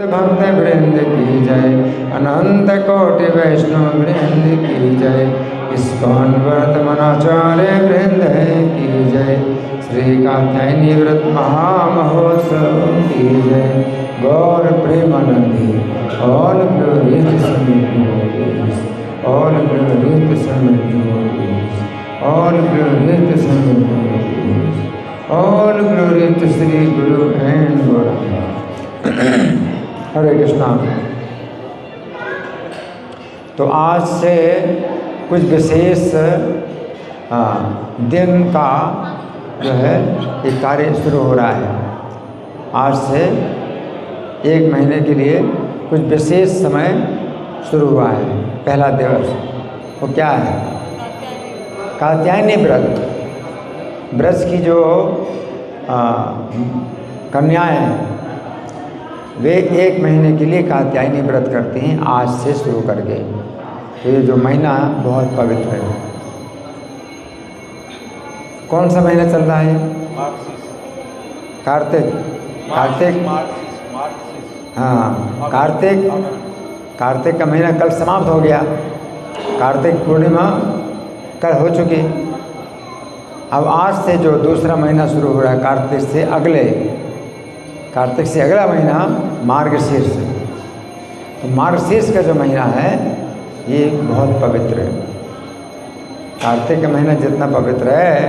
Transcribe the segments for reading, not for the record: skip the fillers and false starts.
भक्त वृंद की जय, अनंत कोटि वैष्णव वृंद की जय, इस्कॉन वर्तमानाचार्य वृंद की जय, श्री कात्यायनी व्रत महामहोत्सव की जय। गौर प्रेमानंदी, all glory to summit devotees, all glory to summit devotees, all glory to summit devotees, all glory to Shri Guru and Gaurang. हरे कृष्णा। तो आज से कुछ विशेष दिन का जो है ये कार्य शुरू हो रहा है। आज से 1 महीने के लिए कुछ विशेष समय शुरू हुआ है। पहला दिवस वो क्या है? कात्यायनी व्रत। ब्रज की जो कन्याएं हैं वे 1 महीने के लिए कात्यायनी व्रत करती हैं, आज से शुरू करके। तो ये जो महीना बहुत पवित्र है। कौन सा महीना चल रहा है? कार्तिक। कार्तिक, हाँ, कार्तिक का महीना कल समाप्त हो गया। कार्तिक पूर्णिमा कल हो चुकी। अब आज से जो दूसरा महीना शुरू हो रहा है, कार्तिक से अगला महीना मार्गशीर्ष। तो मार्गशीर्ष का जो महीना है ये बहुत पवित्र है। कार्तिक का महीना जितना पवित्र है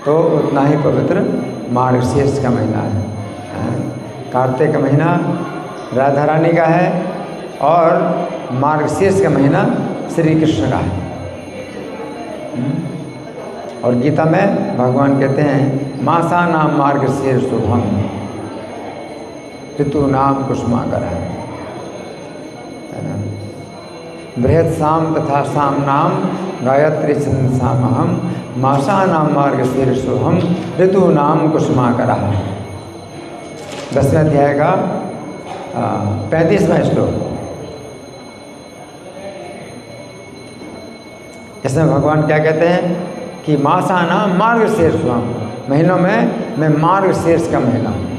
तो उतना ही पवित्र मार्गशीर्ष का महीना है। कार्तिक का महीना राधा रानी का है और मार्गशीर्ष का महीना श्री कृष्ण का है। और गीता में भगवान कहते हैं मासा नाम मार्गशीर्ष शुभम ऋतु नाम कुसुमाकर है ना। बृहत साम तथा साम नाम गायत्री छंदसामहम मासा नाम मार्गशीर्ष शुभम ऋतु नाम कुसुमाकर है। 10वें अध्याय का 35वां श्लोक। इसमें भगवान क्या कहते हैं कि मासा नाम मार्गशीर्ष शुभम, महीनों में मैं मार्गशीर्ष का महीना हूँ।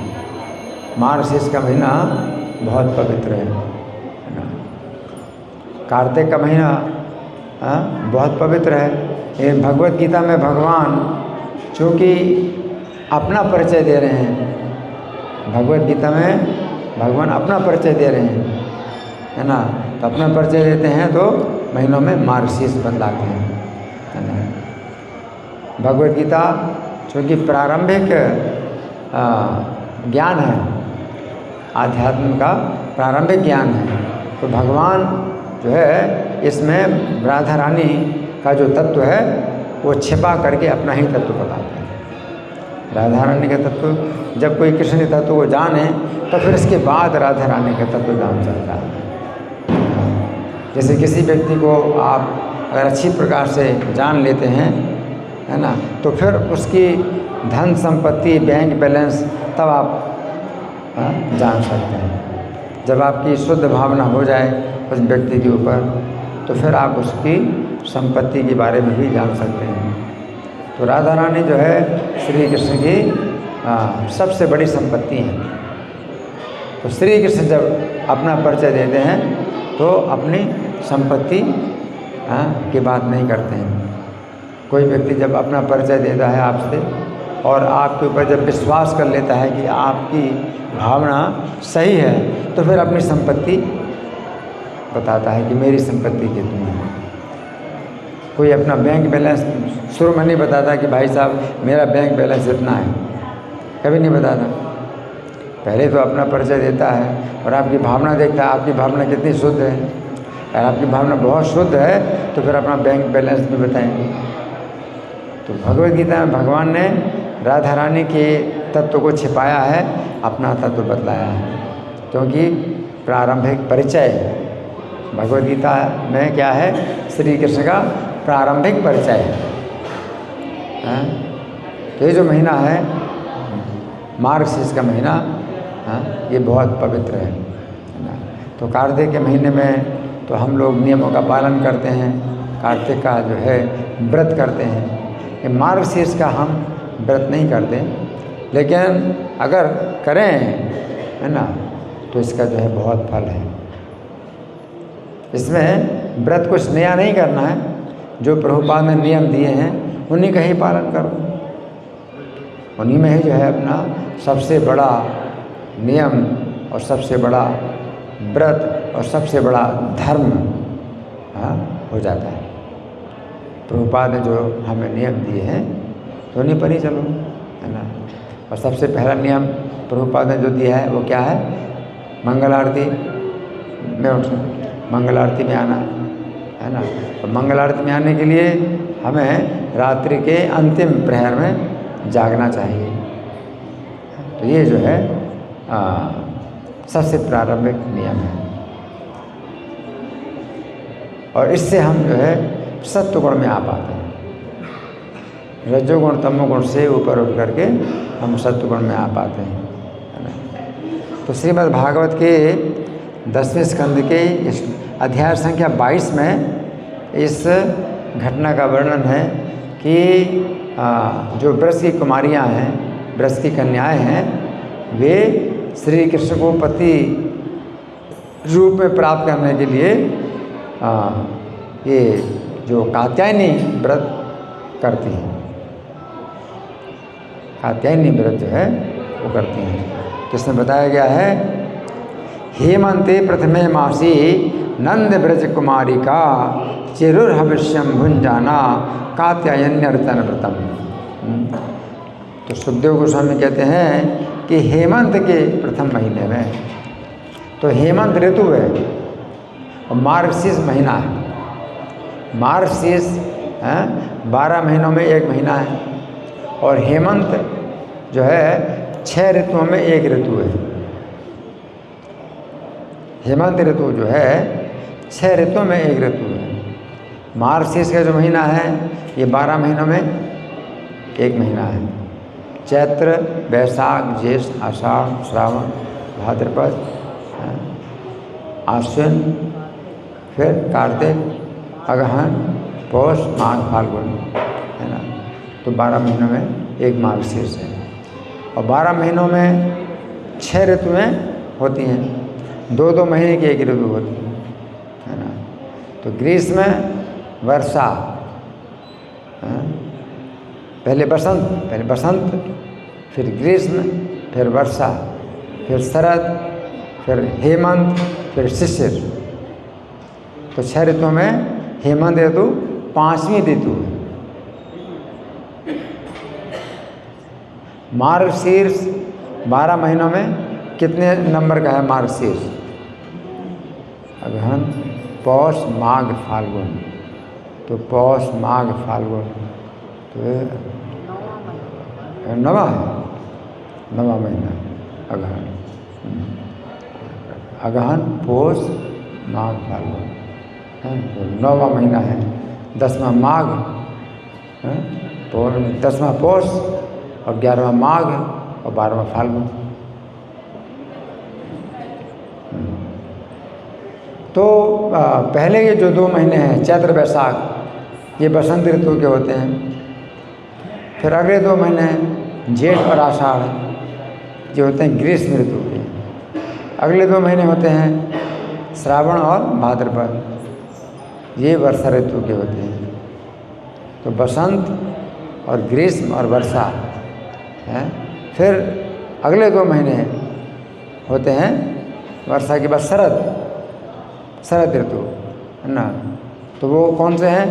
मार्गशीर्ष का महीना बहुत पवित्र है ना। कार्तिक का महीना बहुत पवित्र है। ये भगवत गीता में भगवान चूँकि अपना परिचय दे रहे हैं, भगवत गीता में भगवान अपना परिचय दे रहे हैं, है ना। तो अपना परिचय देते हैं तो महीनों में मार्गशीर्ष बदलाते हैं, है ना। भगवत गीता चूँकि प्रारंभिक ज्ञान है, आध्यात्म का प्रारंभिक ज्ञान है, तो भगवान जो है इसमें राधा रानी का जो तत्व है वो छिपा करके अपना ही तत्व बताते हैं। राधा रानी का तत्व जब कोई कृष्ण के तत्व को जाने तो फिर इसके बाद राधा रानी का तत्व जान सकता है। जैसे किसी व्यक्ति को आप अगर अच्छी प्रकार से जान लेते हैं, है ना, तो फिर उसकी धन संपत्ति बैंक बैलेंस तब आप जान सकते हैं। जब आपकी शुद्ध भावना हो जाए उस व्यक्ति के ऊपर तो फिर आप उसकी संपत्ति के बारे में भी जान सकते हैं। तो राधा रानी जो है श्री कृष्ण की सबसे बड़ी संपत्ति है। तो श्री कृष्ण जब अपना परिचय देते हैं तो अपनी संपत्ति की बात नहीं करते हैं। कोई व्यक्ति जब अपना परिचय देता है आपसे और आपके ऊपर जब विश्वास कर लेता है कि आपकी भावना सही है तो फिर अपनी संपत्ति बताता है कि मेरी संपत्ति कितनी है। कोई अपना बैंक बैलेंस शुरू में नहीं बताता कि भाई साहब मेरा बैंक बैलेंस इतना है, कभी नहीं बताता। पहले तो अपना परिचय देता है और आपकी भावना देखता है, आपकी भावना कितनी शुद्ध है। अगर आपकी भावना बहुत शुद्ध है तो फिर अपना बैंक बैलेंस भी बताएंगे। तो भगवद गीता में भगवान ने राधा रानी के तत्व को छिपाया है, अपना तत्व बतलाया है। क्योंकि प्रारंभिक परिचय भगवद गीता में क्या है? श्री कृष्ण का प्रारंभिक परिचय है। तो ये जो महीना है मार्गशीर्ष का महीना, ये बहुत पवित्र है ना। तो कार्तिक के महीने में तो हम लोग नियमों का पालन करते हैं, कार्तिक का जो है व्रत करते हैं। ये मार्गशीर्ष का हम व्रत नहीं करते, लेकिन अगर करें, है ना, तो इसका जो है बहुत फल है। इसमें व्रत कुछ नया नहीं करना है, जो प्रभुपाद ने नियम दिए हैं उन्हीं का ही पालन करो। उन्हीं में ही जो है अपना सबसे बड़ा नियम और सबसे बड़ा व्रत और सबसे बड़ा धर्म हो जाता है। प्रभुपाद ने जो हमें नियम दिए हैं तो उन्हीं पर ही चलो, है ना। और सबसे पहला नियम प्रभुपाद ने जो दिया है वो क्या है? मंगल आरती में उठना, मंगल आरती में आना, है ना। तो मंगल आरती में आने के लिए हमें रात्रि के अंतिम प्रहर में जागना चाहिए। तो ये जो है सबसे प्रारंभिक नियम है। और इससे हम जो है सत्वगुण में आ पाते हैं। रजोगुण तमोगुण से ऊपर उठ करके हम सत्वगुण में आ पाते हैं, है ना। तो श्रीमद् भागवत के 10वें स्कंद के इस अध्याय संख्या 22 में इस घटना का वर्णन है कि जो ब्रज की कुमारियाँ हैं, ब्रज की कन्याएं हैं, वे श्री कृष्ण को पति रूप में प्राप्त करने के लिए ये जो कात्यायनी व्रत करती हैं, कात्यायनी व्रत जो है वो करती हैं। तो इसमें बताया गया है, हेमंते प्रथमे मासी नंद ब्रज कुमारी का चिरुर्हविष्यम भुंजाना कात्यायन्यर्तन व्रतम। तो सुखदेव गोस्वामी कहते हैं कि हेमंत के प्रथम महीने में, तो हेमंत ऋतु है और मार्गशीर्ष महीना है। मार्गशीर्ष 12 महीनों में एक महीना है और हेमंत जो है 6 ऋतुओं में एक ऋतु है। हेमंत ऋतु जो है 6 ऋतुओं में एक ऋतु है। मार्गशीर्ष का जो महीना है ये 12 महीनों में एक महीना है। चैत्र, बैसाख, ज्येष्ठ, आषाढ़, श्रावण, भाद्रपद, आश्विन, फिर कार्तिक, अगहन, पौष, माघ, फाल्गुन, है ना। तो 12 महीनों में एक मार्गशीर्ष है और 12 महीनों में 6 ऋतुएँ होती हैं। 2-2 महीने की एक ऋतु होती है ना। तो ग्रीष्म, वर्षा, पहले बसंत, फिर ग्रीष्म, फिर वर्षा, फिर शरद, फिर हेमंत, फिर शिशिर। तो 6 ऋतुओं में हेमंत ऋतु 5वीं ऋतु है। मार्गशीर्ष 12 महीनों में कितने नंबर का है मार्गशीर्ष? अगहन, पौष, माघ, फाल्गुन। तो पौष, माघ, फाल्गुन तो नवा है, नवा महीना अगहन। अगहन, पौष, माघ, फाल्गुन है तो 9वां महीना है। 10वां माघ, 10वां पौष और 11वां माघ और 12वां फाल्गुन। तो पहले के जो 2 महीने हैं चैत्र बैसाख, ये बसंत ऋतु के होते हैं। फिर अगले 2 महीने जेठ और आषाढ़ जो होते हैं ग्रीष्म ऋतु के। अगले 2 महीने होते हैं श्रावण और भाद्रपद, ये वर्षा ऋतु के होते हैं। तो बसंत और ग्रीष्म और वर्षा है। फिर अगले 2 महीने होते हैं वर्षा के बाद शरद ऋतु, है ना। तो वो कौन से हैं?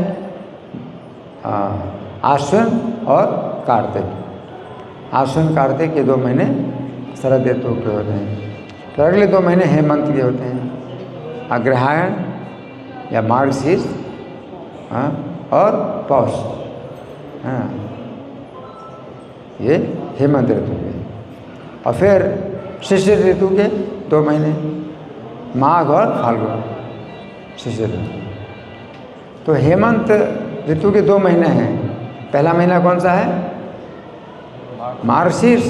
आश्विन और कार्तिक। आश्विन कार्तिक के 2 महीने शरद ऋतु के होते हैं। तो अगले 2 महीने हेमंत के होते हैं, अग्रहायण या मार्गशीर्ष और पौष, हाँ, ये हेमंत ऋतु के। और फिर शिशिर ऋतु के 2 महीने, माघ और फाल्गुन, शिशिर ऋतु। तो हेमंत ऋतु के 2 महीने हैं। पहला महीना कौन सा है? मार्गशीर्ष।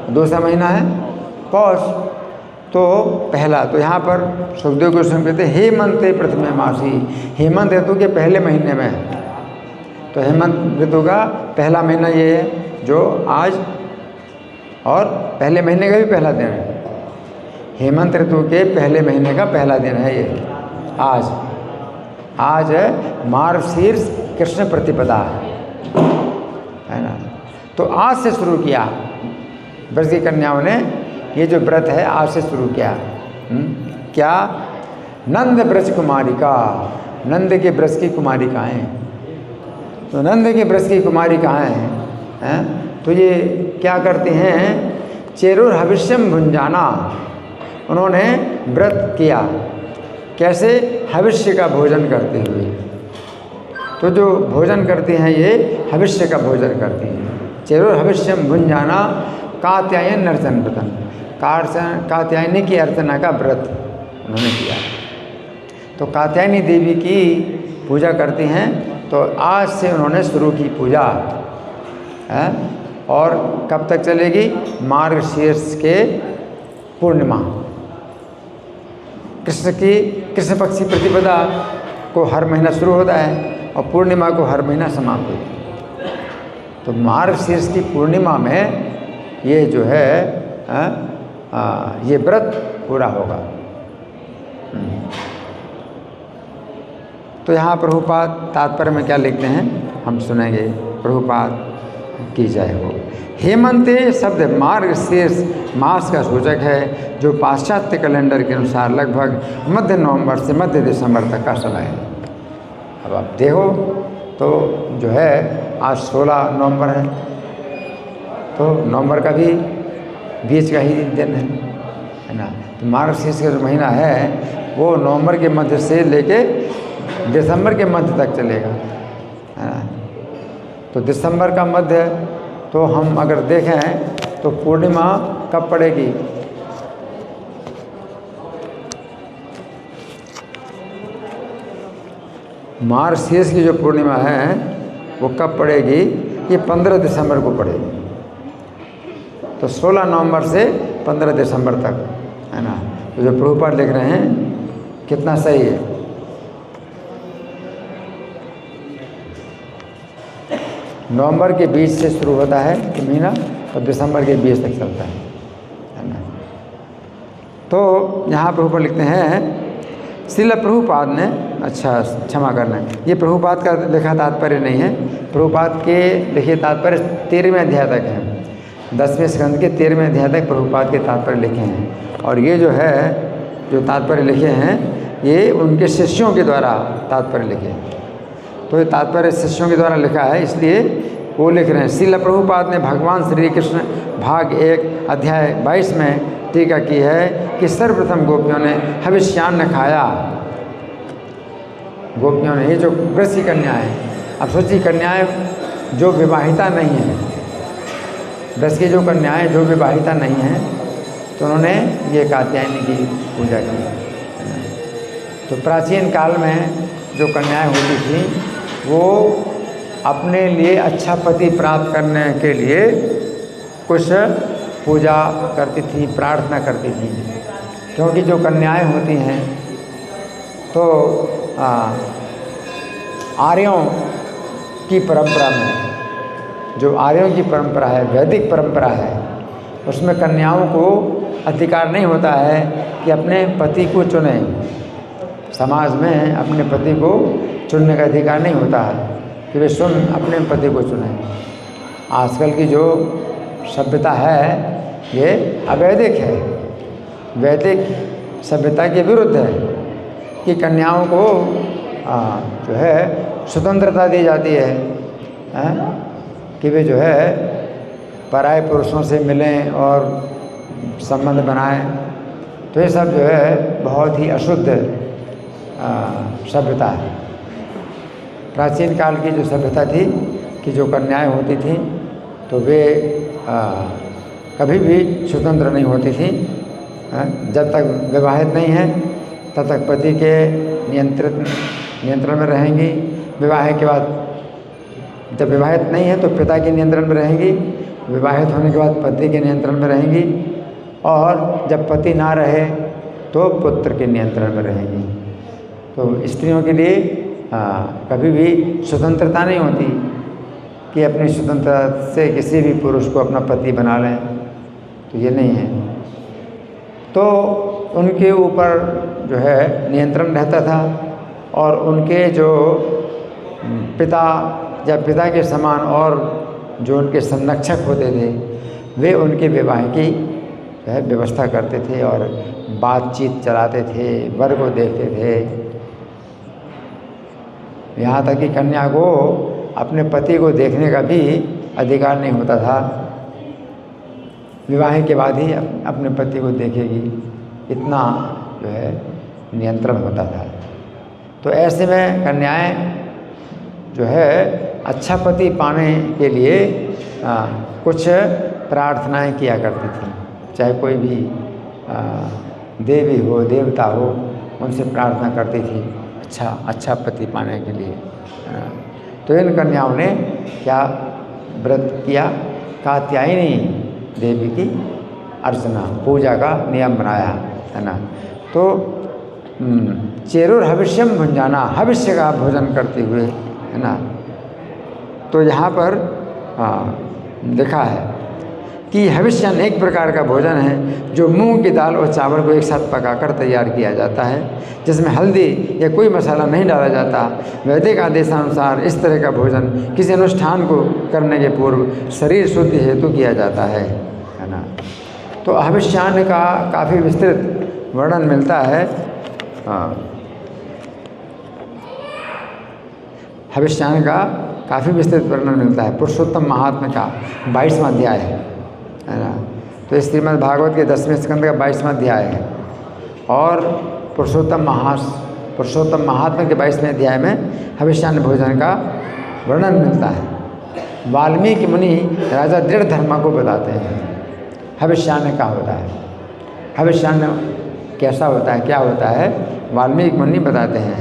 दूसरा महीना है पौष। तो पहला, तो यहाँ पर सुखदेव गोस्वामी कहते हैं हेमंते प्रथमे मासी, हेमंत ऋतु के पहले महीने में है। तो हेमंत ऋतु का पहला महीना ये है जो आज, और पहले महीने का भी पहला दिन है। हेमंत ऋतु के पहले महीने का पहला दिन है ये आज है मार्गशीर्ष कृष्ण प्रतिपदा है ना। तो आज से शुरू किया ब्रज की कन्याओं ने, ये जो व्रत है आज से शुरू किया। क्या? नंद ब्रज कुमारिका, नंद के ब्रज की कुमारिकाएँ। तो नंद के ब्रज की कुमारिकाएँ हैं, तो ये क्या करते हैं? चेरुर हविष्यम भुंजाना, उन्होंने व्रत किया। कैसे? हविष्य का भोजन करते हुए। तो जो भोजन करते हैं ये हविष्य का भोजन करते हैं। चेरुर हविष्यम भुंजाना कात्यायन अर्चन व्रतन, कात्यायनी की अर्चना का व्रत उन्होंने किया। तो कात्यायनी देवी की पूजा करते हैं। तो आज से उन्होंने शुरू की पूजा है। और कब तक चलेगी? मार्गशीर्ष के पूर्णिमा, कृष्ण पक्ष की प्रतिपदा को हर महीना शुरू होता है और पूर्णिमा को हर महीना समाप्त होती है। तो मार्गशीर्ष की पूर्णिमा में ये जो है ये व्रत पूरा होगा। तो यहाँ प्रभुपाद तात्पर्य में क्या लिखते हैं हम सुनेंगे। प्रभुपाद की जय हो। हेमंत शब्द मार्गशीर्ष मास का सूचक है, जो पाश्चात्य कैलेंडर के अनुसार लगभग मध्य नवंबर से मध्य दिसंबर तक का समय है। अब आप देखो तो जो है आज 16 नवंबर है, तो नवंबर का भी बीच का ही दिन है ना। तो मार्गशीर्ष का जो महीना है वो नवंबर के मध्य से लेके दिसंबर के मध्य तक चलेगा, है ना। तो दिसंबर का मध्य, तो हम अगर देखें तो पूर्णिमा कब पड़ेगी? मार्गशीर्ष की जो पूर्णिमा है वो कब पड़ेगी? ये 15 दिसंबर को पड़ेगी। तो 16 नवंबर से 15 दिसंबर तक, है ना। तो जो प्रभुपाद लिख रहे हैं कितना सही है। नवंबर के बीच से शुरू होता है कि महीना और दिसंबर के बीच तक चलता है ना। तो यहाँ प्रभुपाद लिखते हैं, श्रील प्रभुपाद ने, अच्छा क्षमा करना, ये प्रभुपाद का लिखा तात्पर्य नहीं है। प्रभुपाद के लिखे तात्पर्य 13वें अध्याय तक है। 10वें स्कंद के 13वें अध्याय तक प्रभुपाद के तात्पर्य लिखे हैं। और ये जो है जो तात्पर्य लिखे हैं ये उनके शिष्यों के द्वारा तात्पर्य लिखे हैं। तो ये तात्पर्य शिष्यों के द्वारा लिखा है, इसलिए वो लिख रहे हैं। श्रील प्रभुपाद ने भगवान श्री कृष्ण भाग 1 अध्याय 22 में टीका की है कि सर्वप्रथम गोपियों ने हविष्यान्न खाया। गोपियों ने, ये जो व्रत की कन्याएँ, अब सोचिए कन्याएँ जो विवाहिता नहीं हैं, व्रत की जो कन्याएँ जो विवाहिता नहीं हैं, तो उन्होंने ये कात्यायनी की पूजा की। तो प्राचीन काल में जो कन्याएँ होती थी वो अपने लिए अच्छा पति प्राप्त करने के लिए कुछ पूजा करती थी, प्रार्थना करती थी। क्योंकि जो कन्याएँ होती हैं तो आर्यों की परंपरा में, जो आर्यों की परंपरा है, वैदिक परंपरा है, उसमें कन्याओं को अधिकार नहीं होता है कि अपने पति को चुने। समाज में अपने पति को चुनने का अधिकार नहीं होता है कि वे अपने पति को चुने। आजकल की जो सभ्यता है ये अवैधिक है, वैदिक सभ्यता के विरुद्ध है कि कन्याओं को जो है स्वतंत्रता दी जाती है, कि वे जो है पराये पुरुषों से मिलें और संबंध बनाएं। तो ये सब जो है बहुत ही अशुद्ध सभ्यता है। प्राचीन काल की जो सभ्यता थी कि जो कन्याएं होती थी तो वे कभी भी स्वतंत्र नहीं होती थी। जब तक विवाहित नहीं हैं तब तक पति के नियंत्रण में रहेंगी। विवाह के बाद, जब विवाहित नहीं है तो पिता के नियंत्रण में रहेंगी, विवाहित होने के बाद पति के नियंत्रण में रहेंगी, और जब पति ना रहे तो पुत्र के नियंत्रण में रहेंगी। तो स्त्रियों के लिए कभी भी स्वतंत्रता नहीं होती कि अपनी स्वतंत्रता से किसी भी पुरुष को अपना पति बना लें, तो ये नहीं है। तो उनके ऊपर जो है नियंत्रण रहता था और उनके जो पिता या पिता के समान और जो उनके संरक्षक होते थे वे उनके विवाह की जो है व्यवस्था करते थे और बातचीत चलाते थे, वर को देखते थे। यहाँ तक कि कन्या को अपने पति को देखने का भी अधिकार नहीं होता था, विवाह के बाद ही अपने पति को देखेगी, इतना जो है नियंत्रण होता था। तो ऐसे में कन्याएं जो है अच्छा पति पाने के लिए कुछ प्रार्थनाएं किया करती थी, चाहे कोई भी देवी हो देवता हो उनसे प्रार्थना करती थी अच्छा पति पाने के लिए। तो इन कन्याओं ने क्या व्रत किया, कात्यायनी देवी की अर्चना पूजा का नियम बनाया, है ना। तो चेरुर हविष्यम भुंजाना, हविष्य का भोजन करते हुए, है ना। तो यहाँ पर लिखा है कि हविष्यन एक प्रकार का भोजन है जो मूंग की दाल और चावल को एक साथ पकाकर तैयार किया जाता है, जिसमें हल्दी या कोई मसाला नहीं डाला जाता। वैदिक आदेशानुसार इस तरह का भोजन किसी अनुष्ठान को करने के पूर्व शरीर शुद्धि हेतु किया जाता है ना। तो हविष्यान्न का काफ़ी विस्तृत वर्णन मिलता है। हविष्यान्न का काफ़ी विस्तृत वर्णन मिलता है पुरुषोत्तम महात्म्य का 22वां अध्याय है ना। तो श्रीमद् भागवत के 10वें स्कंद का 22वां अध्याय है और पुरुषोत्तम महात्म्य के 22वें अध्याय में हविष्यान्न भोजन का वर्णन मिलता है। वाल्मीकि मुनि राजा दृढ़धर्मा को बताते हैं हविष्यान्न क्या होता है, हविष्यान्न कैसा होता है, क्या होता है। वाल्मीकि मुनि बताते हैं,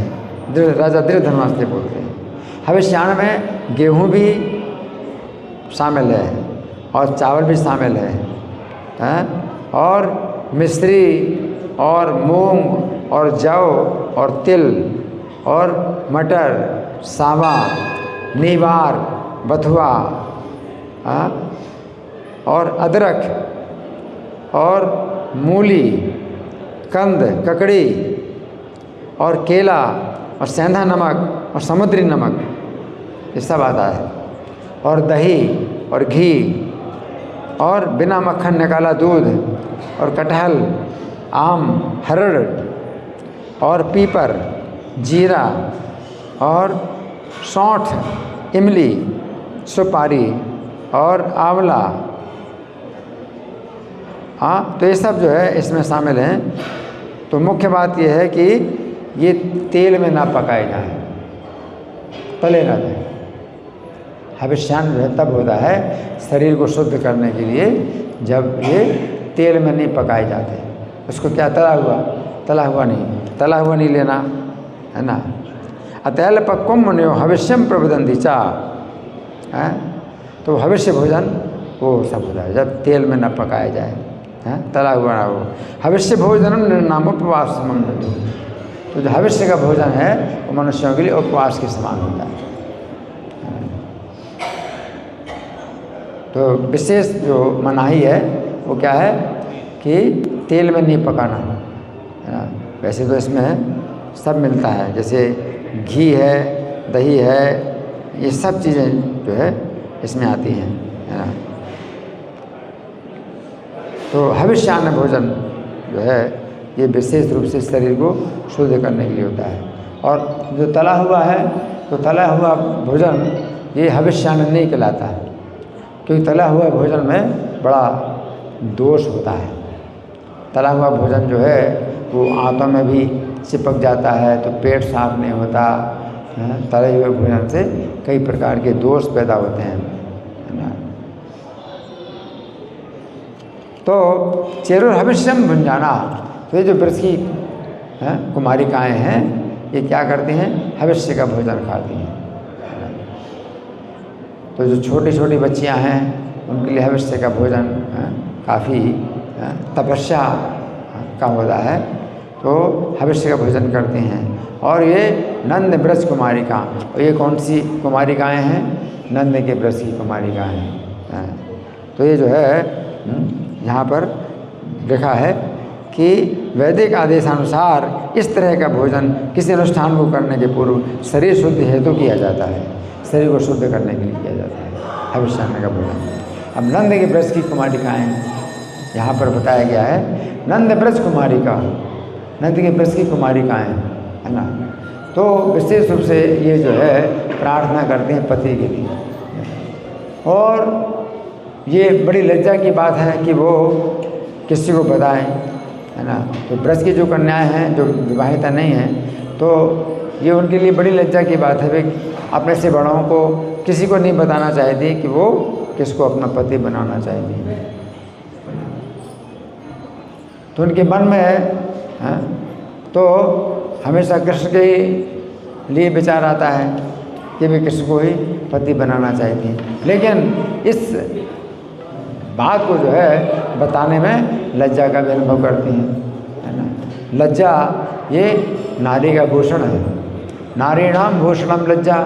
राजा दृढ़धर्मा से बोलते हैं। हविष्यान्न में गेहूँ भी शामिल है और चावल भी शामिल है और मिश्री और मूंग और जौ और तिल और मटर, सावा, नीवार, बथुआ और अदरक और मूली, कंद, ककड़ी और केला और सेंधा नमक और समुद्री नमक, ये सब आता है। और दही और घी और बिना मक्खन निकाला दूध और कटहल, आम, हरड़ और पीपर, जीरा और सौंठ, इमली, सुपारी और आंवला। तो ये सब जो है इसमें शामिल हैं। तो मुख्य बात यह है कि ये तेल में ना पकाए जाएं, तले ना जाए। हविष्यान्न जो है तब होता है शरीर को शुद्ध करने के लिए जब ये तेल में नहीं पकाए जाते। उसको क्या तला हुआ नहीं लेना, है ना। अतैल पक्वम मुनियो हविष्यम प्रबदंती चा, है। तो हविष्य भोजन वो सब होता है जब तेल में न पकाया जाए, है, तला हुआ ना हो। हविष्य भोजनम निर्नाम उपवास। तो जो हविष्य का भोजन है वो मनुष्यों के लिए उपवास के समान होता है। तो विशेष जो मनाही है वो क्या है कि तेल में नहीं पकाना, है ना। वैसे तो इसमें सब मिलता है, जैसे घी है, दही है, ये सब चीज़ें जो है इसमें आती हैं, है ना। तो हविष्यान्न भोजन जो है ये विशेष रूप से शरीर को शुद्ध करने के लिए होता है। और जो तला हुआ है तो तला हुआ भोजन ये हविष्यान्न नहीं कहलाता है, क्योंकि तला हुआ भोजन में बड़ा दोष होता है। तला हुआ भोजन जो है वो आंतों में भी चिपक जाता है तो पेट साफ नहीं होता, तले हुए भोजन से कई प्रकार के दोष पैदा होते हैं, है ना। तो चेरुर हविष्यम भुंजाना, तो ये जो ब्रज की कुमारिकाएँ हैं ये क्या करती हैं, हविष्य का भोजन खाती हैं। तो जो छोटी छोटी बच्चियां हैं उनके लिए हविष्य का भोजन काफ़ी तपस्या का होता है, तो हविष्य का भोजन करते हैं। और ये नंद ब्रज कुमारिका, और ये कौन सी कुमारिकाएँ हैं, नंद के ब्रज की कुमारिकाएँ हैं। तो ये जो है यहाँ पर लिखा है कि वैदिक आदेशानुसार इस तरह का भोजन किसी अनुष्ठान को करने के पूर्व शरीर शुद्ध हेतु किया जाता है, शरीर को शुद्ध करने के लिए किया जाता है हविष्यान्न का भोजन। अब नंद के ब्रज की कुमारिकाएँ यहाँ पर बताया गया है, नंद ब्रज कुमारिका, नंद के ब्रज की कुमारिकाएँ, है ना। तो विशेष रूप से ये जो है प्रार्थना करते हैं पति के लिए, और ये बड़ी लज्जा की बात है कि वो किसी को बताएं, है ना। तो ब्रज की जो कन्याएं हैं जो विवाहिता नहीं हैं, तो ये उनके लिए बड़ी लज्जा की बात है, वे अपने से बड़ों को किसी को नहीं बताना चाहती कि वो किसको अपना पति बनाना चाहती। तो उनके मन में है, तो हमेशा कृष्ण के लिए विचार आता है कि वे कृष्ण को ही पति बनाना चाहती हैं, लेकिन इस बात को जो है बताने में लज्जा का भी अनुभव करती हैं, है ना। लज्जा ये नारी का भूषण है, नारीणाम भूषणम लज्जा,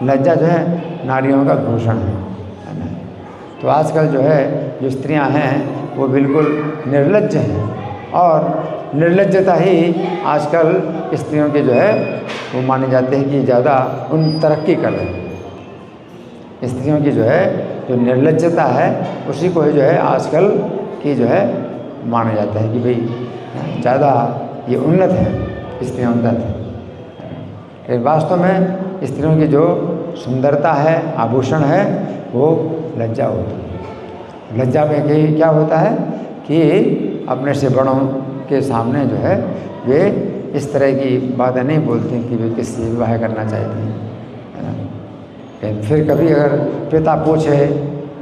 लज्जा जो है नारियों का भूषण है ना। तो आजकल जो है जो स्त्रियां हैं वो बिल्कुल निर्लज्ज हैं, और निर्लज्जता ही आजकल स्त्रियों के जो है वो माने जाते हैं कि ज़्यादा उन तरक्की कर रहे हैं। स्त्रियों की जो है जो निर्लज्जता है उसी को जो है आजकल की जो है माना जाता है कि भाई ज़्यादा ये उन्नत है, स्त्रियाँ उन्नत है। वास्तव में स्त्रियों की जो सुंदरता है, आभूषण है, वो लज्जा होती है। लज्जा में क्या होता है कि अपने से बड़ों के सामने जो है वे इस तरह की बातें नहीं बोलते कि वे किससे विवाह करना चाहते हैं, है ना। फिर कभी अगर पिता पूछे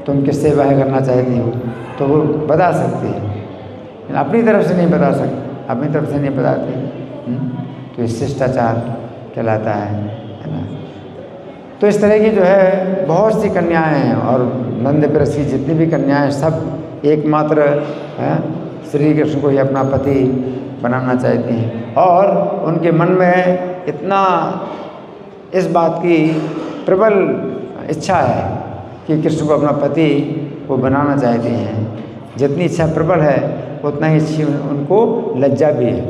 तुम किससे विवाह करना चाहती हो, तो वो बता सकती है, अपनी तरफ से नहीं बता सकती, अपनी तरफ से नहीं बताती। तो ये शिष्टाचार कहलाता है ना। तो इस तरह की जो है बहुत सी कन्याएं हैं, और नंद ब्रज की जितनी भी कन्याएं सब एकमात्र श्री कृष्ण को ही अपना पति बनाना चाहती हैं, और उनके मन में इतना इस बात की प्रबल इच्छा है कि कृष्ण को अपना पति वो बनाना चाहती हैं। जितनी इच्छा प्रबल है उतना ही अच्छी उनको लज्जा भी है,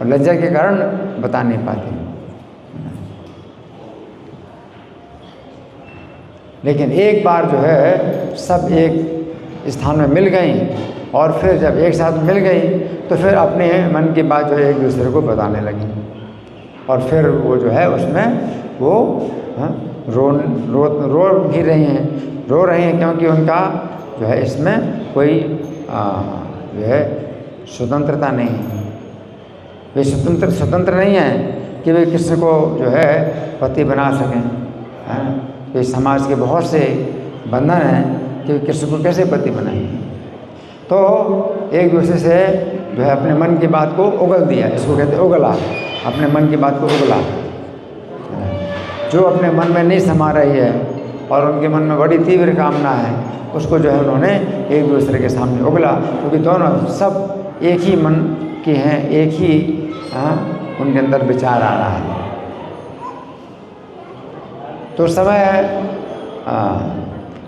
और लज्जा के कारण बता नहीं पाती। लेकिन एक बार जो है सब एक स्थान में मिल गई, और फिर जब एक साथ मिल गई तो फिर अपने मन की बात जो है एक दूसरे को बताने लगी, और फिर वो जो है उसमें वो रो भी रही हैं, रो रही हैं, क्योंकि उनका जो है इसमें कोई जो है स्वतंत्रता नहीं है। वे स्वतंत्र नहीं है कि वे किसी को जो है पति बना सकें। ये समाज के बहुत से बंधन हैं कि किसी को कैसे पति बनाएंगे। तो एक दूसरे से जो है अपने मन की बात को उगल दिया, इसको कहते हैं उगला, अपने मन की बात को उगला। जो अपने मन में नहीं समा रही है और उनके मन में बड़ी तीव्र कामना है, उसको जो है उन्होंने एक दूसरे के सामने उगला, क्योंकि दोनों सब एक ही मन के हैं, एक ही उनके अंदर विचार आ रहा है। तो समय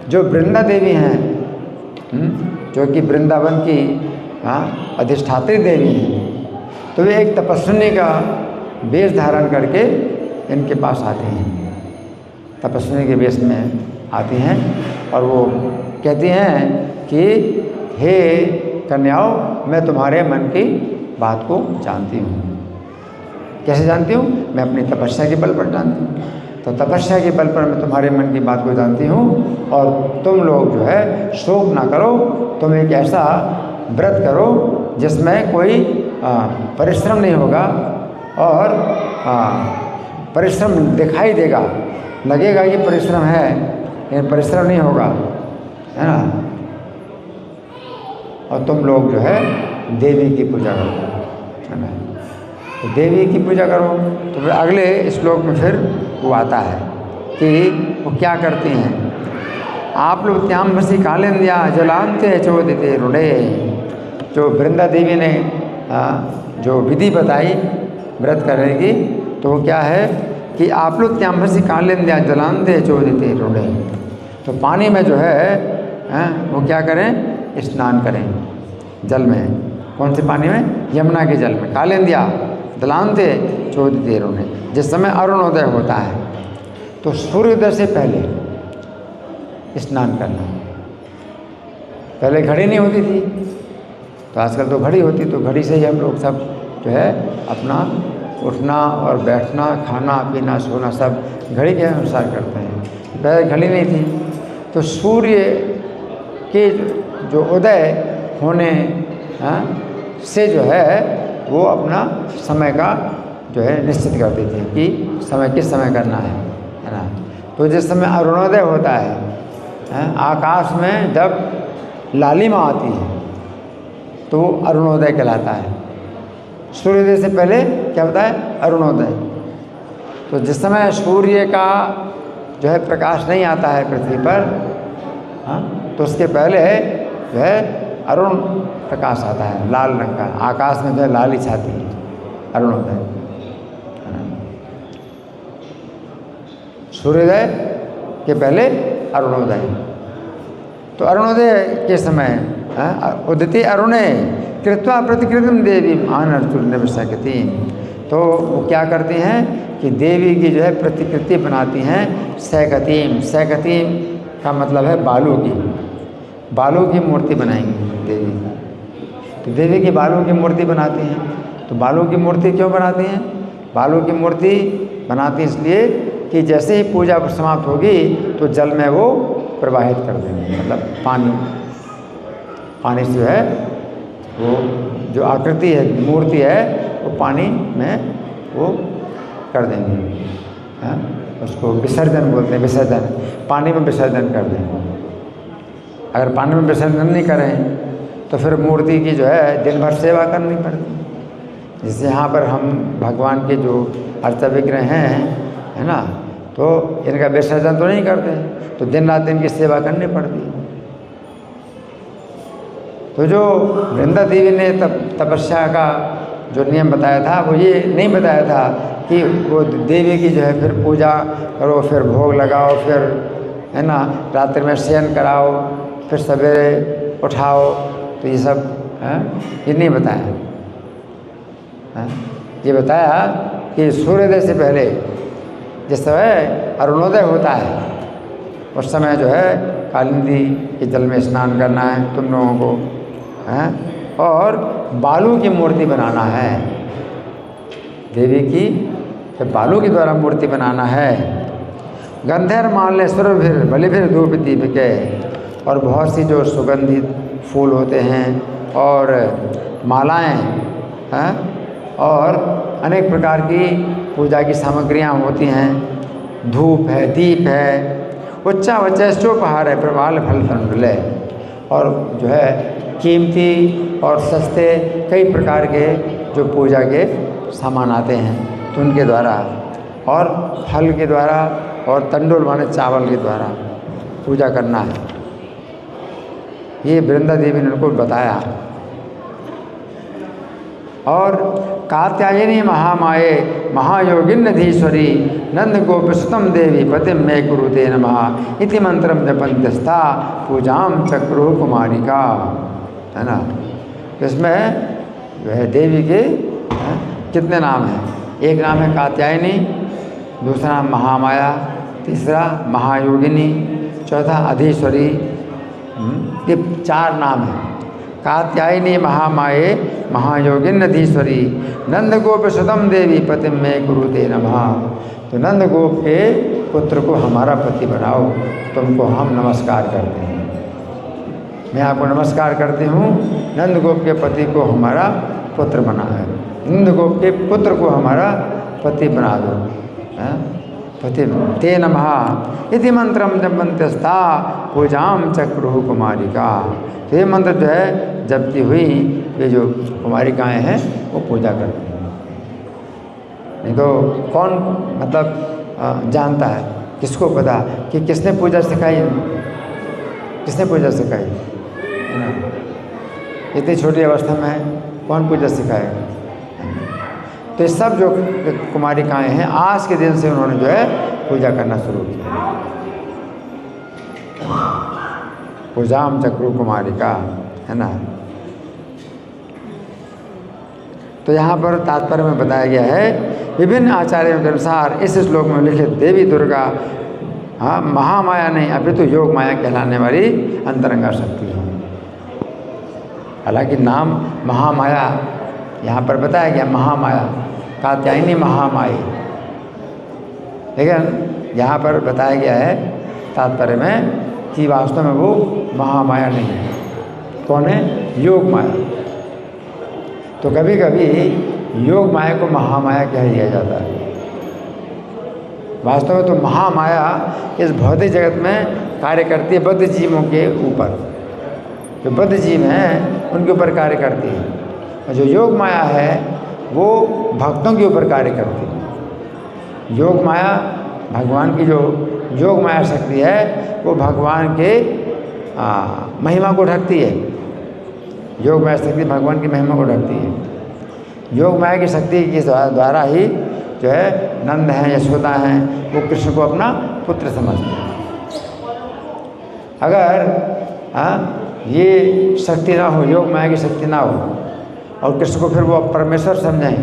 जो वृंदा देवी हैं, जो कि वृंदावन की अधिष्ठात्री देवी हैं, तो वे एक तपस्विनी का वेश धारण करके इनके पास आते हैं, तपस्विनी के वेश में आती हैं, और वो कहती हैं कि हे कन्याओं, मैं तुम्हारे मन की बात को जानती हूँ। कैसे जानती हूँ? मैं अपनी तपस्या के बल पर जानती हूँ। तो तपस्या के बल पर मैं तुम्हारे मन की बात को जानती हूँ, और तुम लोग जो है शोक ना करो, तुम एक ऐसा व्रत करो जिसमें कोई परिश्रम नहीं होगा, और परिश्रम दिखाई देगा, लगेगा कि परिश्रम है लेकिन परिश्रम नहीं होगा, है ना। और तुम लोग जो है देवी की पूजा करो, है ना। तो देवी की पूजा करो। तो फिर अगले श्लोक में फिर वो आता है कि वो क्या करती हैं। आप लोग त्याम्बसी कालिंद्या जलांते चोदिते रुड़े। जो वृंदा देवी ने जो विधि बताई व्रत करने की, तो वो क्या है कि आप लोग त्याम्बसी कालिंद्या जलांते चोदिते रुड़े। तो पानी में जो है वो क्या करें, स्नान करें जल में, कौन से पानी में? यमुना के जल में। कालिंदिया दलांते चोदिते अरुणे, जिस समय अरुणोदय होता है तो सूर्योदय से पहले स्नान करना। पहले घड़ी नहीं होती थी, तो आजकल तो घड़ी होती, तो घड़ी से ही हम लोग सब जो है अपना उठना और बैठना, खाना पीना सोना सब घड़ी के अनुसार करते हैं। पहले घड़ी नहीं थी, तो सूर्य के जो उदय होने से जो है वो अपना समय का जो है निश्चित करती थी कि समय किस समय करना है ना। तो जिस समय अरुणोदय होता है आकाश में जब लालिमा आती है तो वो अरुणोदय कहलाता है। सूर्योदय से पहले क्या होता है? अरुणोदय। तो जिस समय सूर्य का जो है प्रकाश नहीं आता है पृथ्वी पर, तो उसके पहले जो है अरुण प्रकाश आता है, लाल रंग का, आकाश में जो है लाली छाती है, अरुणोदय। सूर्योदय के पहले अरुणोदय। तो अरुणोदय के समय उदिते अरुणे कृत्वा प्रतिकृतिम देवी आनर्तुर्निवसकती, तो वो क्या करती हैं कि देवी की जो है प्रतिकृति बनाती हैं सैकतीम। सैकतीम का मतलब है बालू की, बालू की मूर्ति बनाएंगी देवी। तो देवी की बालू की मूर्ति बनाती हैं। तो बालू की मूर्ति क्यों बनाती हैं? बालू की मूर्ति बनाती इसलिए कि जैसे ही पूजा समाप्त होगी तो जल में वो प्रवाहित कर देंगे, मतलब पानी से जो है वो जो आकृति है, मूर्ति है, वो पानी में वो कर देंगे। उसको विसर्जन बोलते हैं, विसर्जन, पानी में विसर्जन कर देंगे। अगर पानी में विसर्जन नहीं करें तो फिर मूर्ति की जो है दिन भर सेवा करनी पड़ती है। जैसे यहाँ पर हम भगवान के जो अर्चा विग्रह हैं, है ना, तो इनका विसर्जन तो नहीं करते, तो दिन रात इनकी सेवा करनी पड़ती है। तो जो वृंदा देवी ने तपस्या का जो नियम बताया था वो ये नहीं बताया था कि वो देवी की जो है फिर पूजा करो, फिर भोग लगाओ, फिर है ना रात्रि में शयन कराओ, फिर सवेरे उठाओ, तो ये सब ये नहीं बताया। ये बताया कि सूर्योदय से पहले जिस समय अरुणोदय होता है उस समय जो है कालिंदी के जल में स्नान करना है तुम लोगों को, और बालू की मूर्ति बनाना है देवी की, तो बालू के द्वारा मूर्ति बनाना है। गंधर माल्यस्वर फिर बलि फिर धूप दीपिके, और बहुत सी जो सुगंधित फूल होते हैं और मालाएं हैं और अनेक प्रकार की पूजा की सामग्रियां होती हैं, धूप है, दीप है, उच्चा वचोपहार है, प्रवाल फल फंडले, और जो है कीमती और सस्ते कई प्रकार के जो पूजा के सामान आते हैं तो उनके द्वारा और फल के द्वारा और तंडुल माने चावल के द्वारा पूजा करना है। ये वृंदा देवी ने उनको बताया। और कात्यायनी महामाये महायोगिन्नधीश्वरी नंद गोपसुतम देवी पतिम मे कुरुते नमः इति मंत्रम जपन्त्यस्था पूजाम चक्रु कुमारिका, है ना। इसमें जो है देवी के कितने नाम हैं? एक नाम है कात्यायनी, दूसरा नाम महामाया, तीसरा महायोगिनी, चौथा अधीश्वरी। ये 4 नाम हैं। कात्यायनी महामाये महायोगिन्नधीश्वरी नंद गोप सुतम देवी पतिम मे कुरुते नमः। तो नंद गोप के पुत्र को हमारा पति बनाओ, तुमको हम नमस्कार करते हैं। मैं आपको नमस्कार करती हूँ, नंद गोप के पति को हमारा पुत्र बना है, नंद गोप के पुत्र को हमारा पति बना दो, पति ते नमः इति मंत्रम जपन्त्यस्था पूजाम चक्रु कुमारिका। तो ये मंत्र जो है जपती हुई ये जो कुमारिकाएँ हैं वो पूजा करती हैं। नहीं तो कौन मतलब जानता है, किसको पता कि किसने पूजा सिखाई, किसने पूजा सिखाई, है ना। इतनी छोटी अवस्था में है, कौन पूजा सिखाएगा। तो ये सब जो कुमारिकाएँ हैं आज के दिन से उन्होंने जो है पूजा करना शुरू किया। पूजाम चक्रु कुमारिका, है ना। तो यहाँ पर तात्पर्य में बताया गया है, विभिन्न आचार्यों के अनुसार इस श्लोक में लिखित देवी दुर्गा महामाया नहीं अपितु योग माया कहलाने वाली अंतरंगा शक्ति है। हालांकि नाम महामाया यहाँ पर बताया गया, महामाया कात्यायनी महामाई, लेकिन यहाँ पर बताया गया है तात्पर्य में कि वास्तव में वो महामाया नहीं है। कौन है? योग माया। तो कभी कभी योग माया को महामाया कह दिया जाता है। वास्तव में तो महामाया इस भौतिक जगत में कार्य करती है बद्ध जीवों के ऊपर। जो बद्ध जीव हैं उनके ऊपर कार्य करती है, और जो योग माया है वो भक्तों के ऊपर कार्य करती है। योग माया भगवान की जो योग माया शक्ति है वो भगवान के महिमा को ढकती है। योग माया शक्ति भगवान की महिमा को ढकती है। योग माया की शक्ति के द्वारा ही जो है नंद हैं, यशोदा हैं, वो कृष्ण को अपना पुत्र समझते हैं। अगर ये शक्ति ना हो, योग माया की शक्ति ना हो, और कृष्ण को फिर वो परमेश्वर समझें,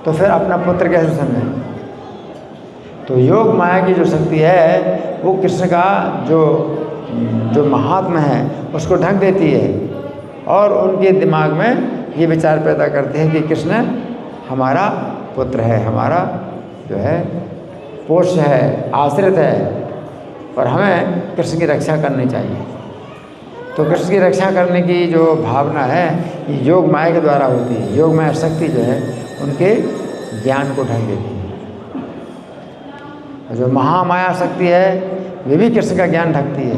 तो फिर अपना पुत्र कैसे समझें? तो योग माया की जो शक्ति है वो कृष्ण का जो महात्मा है उसको ढक देती है, और उनके दिमाग में ये विचार पैदा करते हैं कि कृष्ण हमारा पुत्र है, हमारा जो है पोष्य है, आश्रित है, और हमें कृष्ण की रक्षा करनी चाहिए। तो कृष्ण की रक्षा करने की जो भावना है ये योग माया के द्वारा होती है। योग माया शक्ति जो है उनके ज्ञान को ढक देती है। जो महामाया शक्ति है वे भी कृष्ण का ज्ञान ढकती है,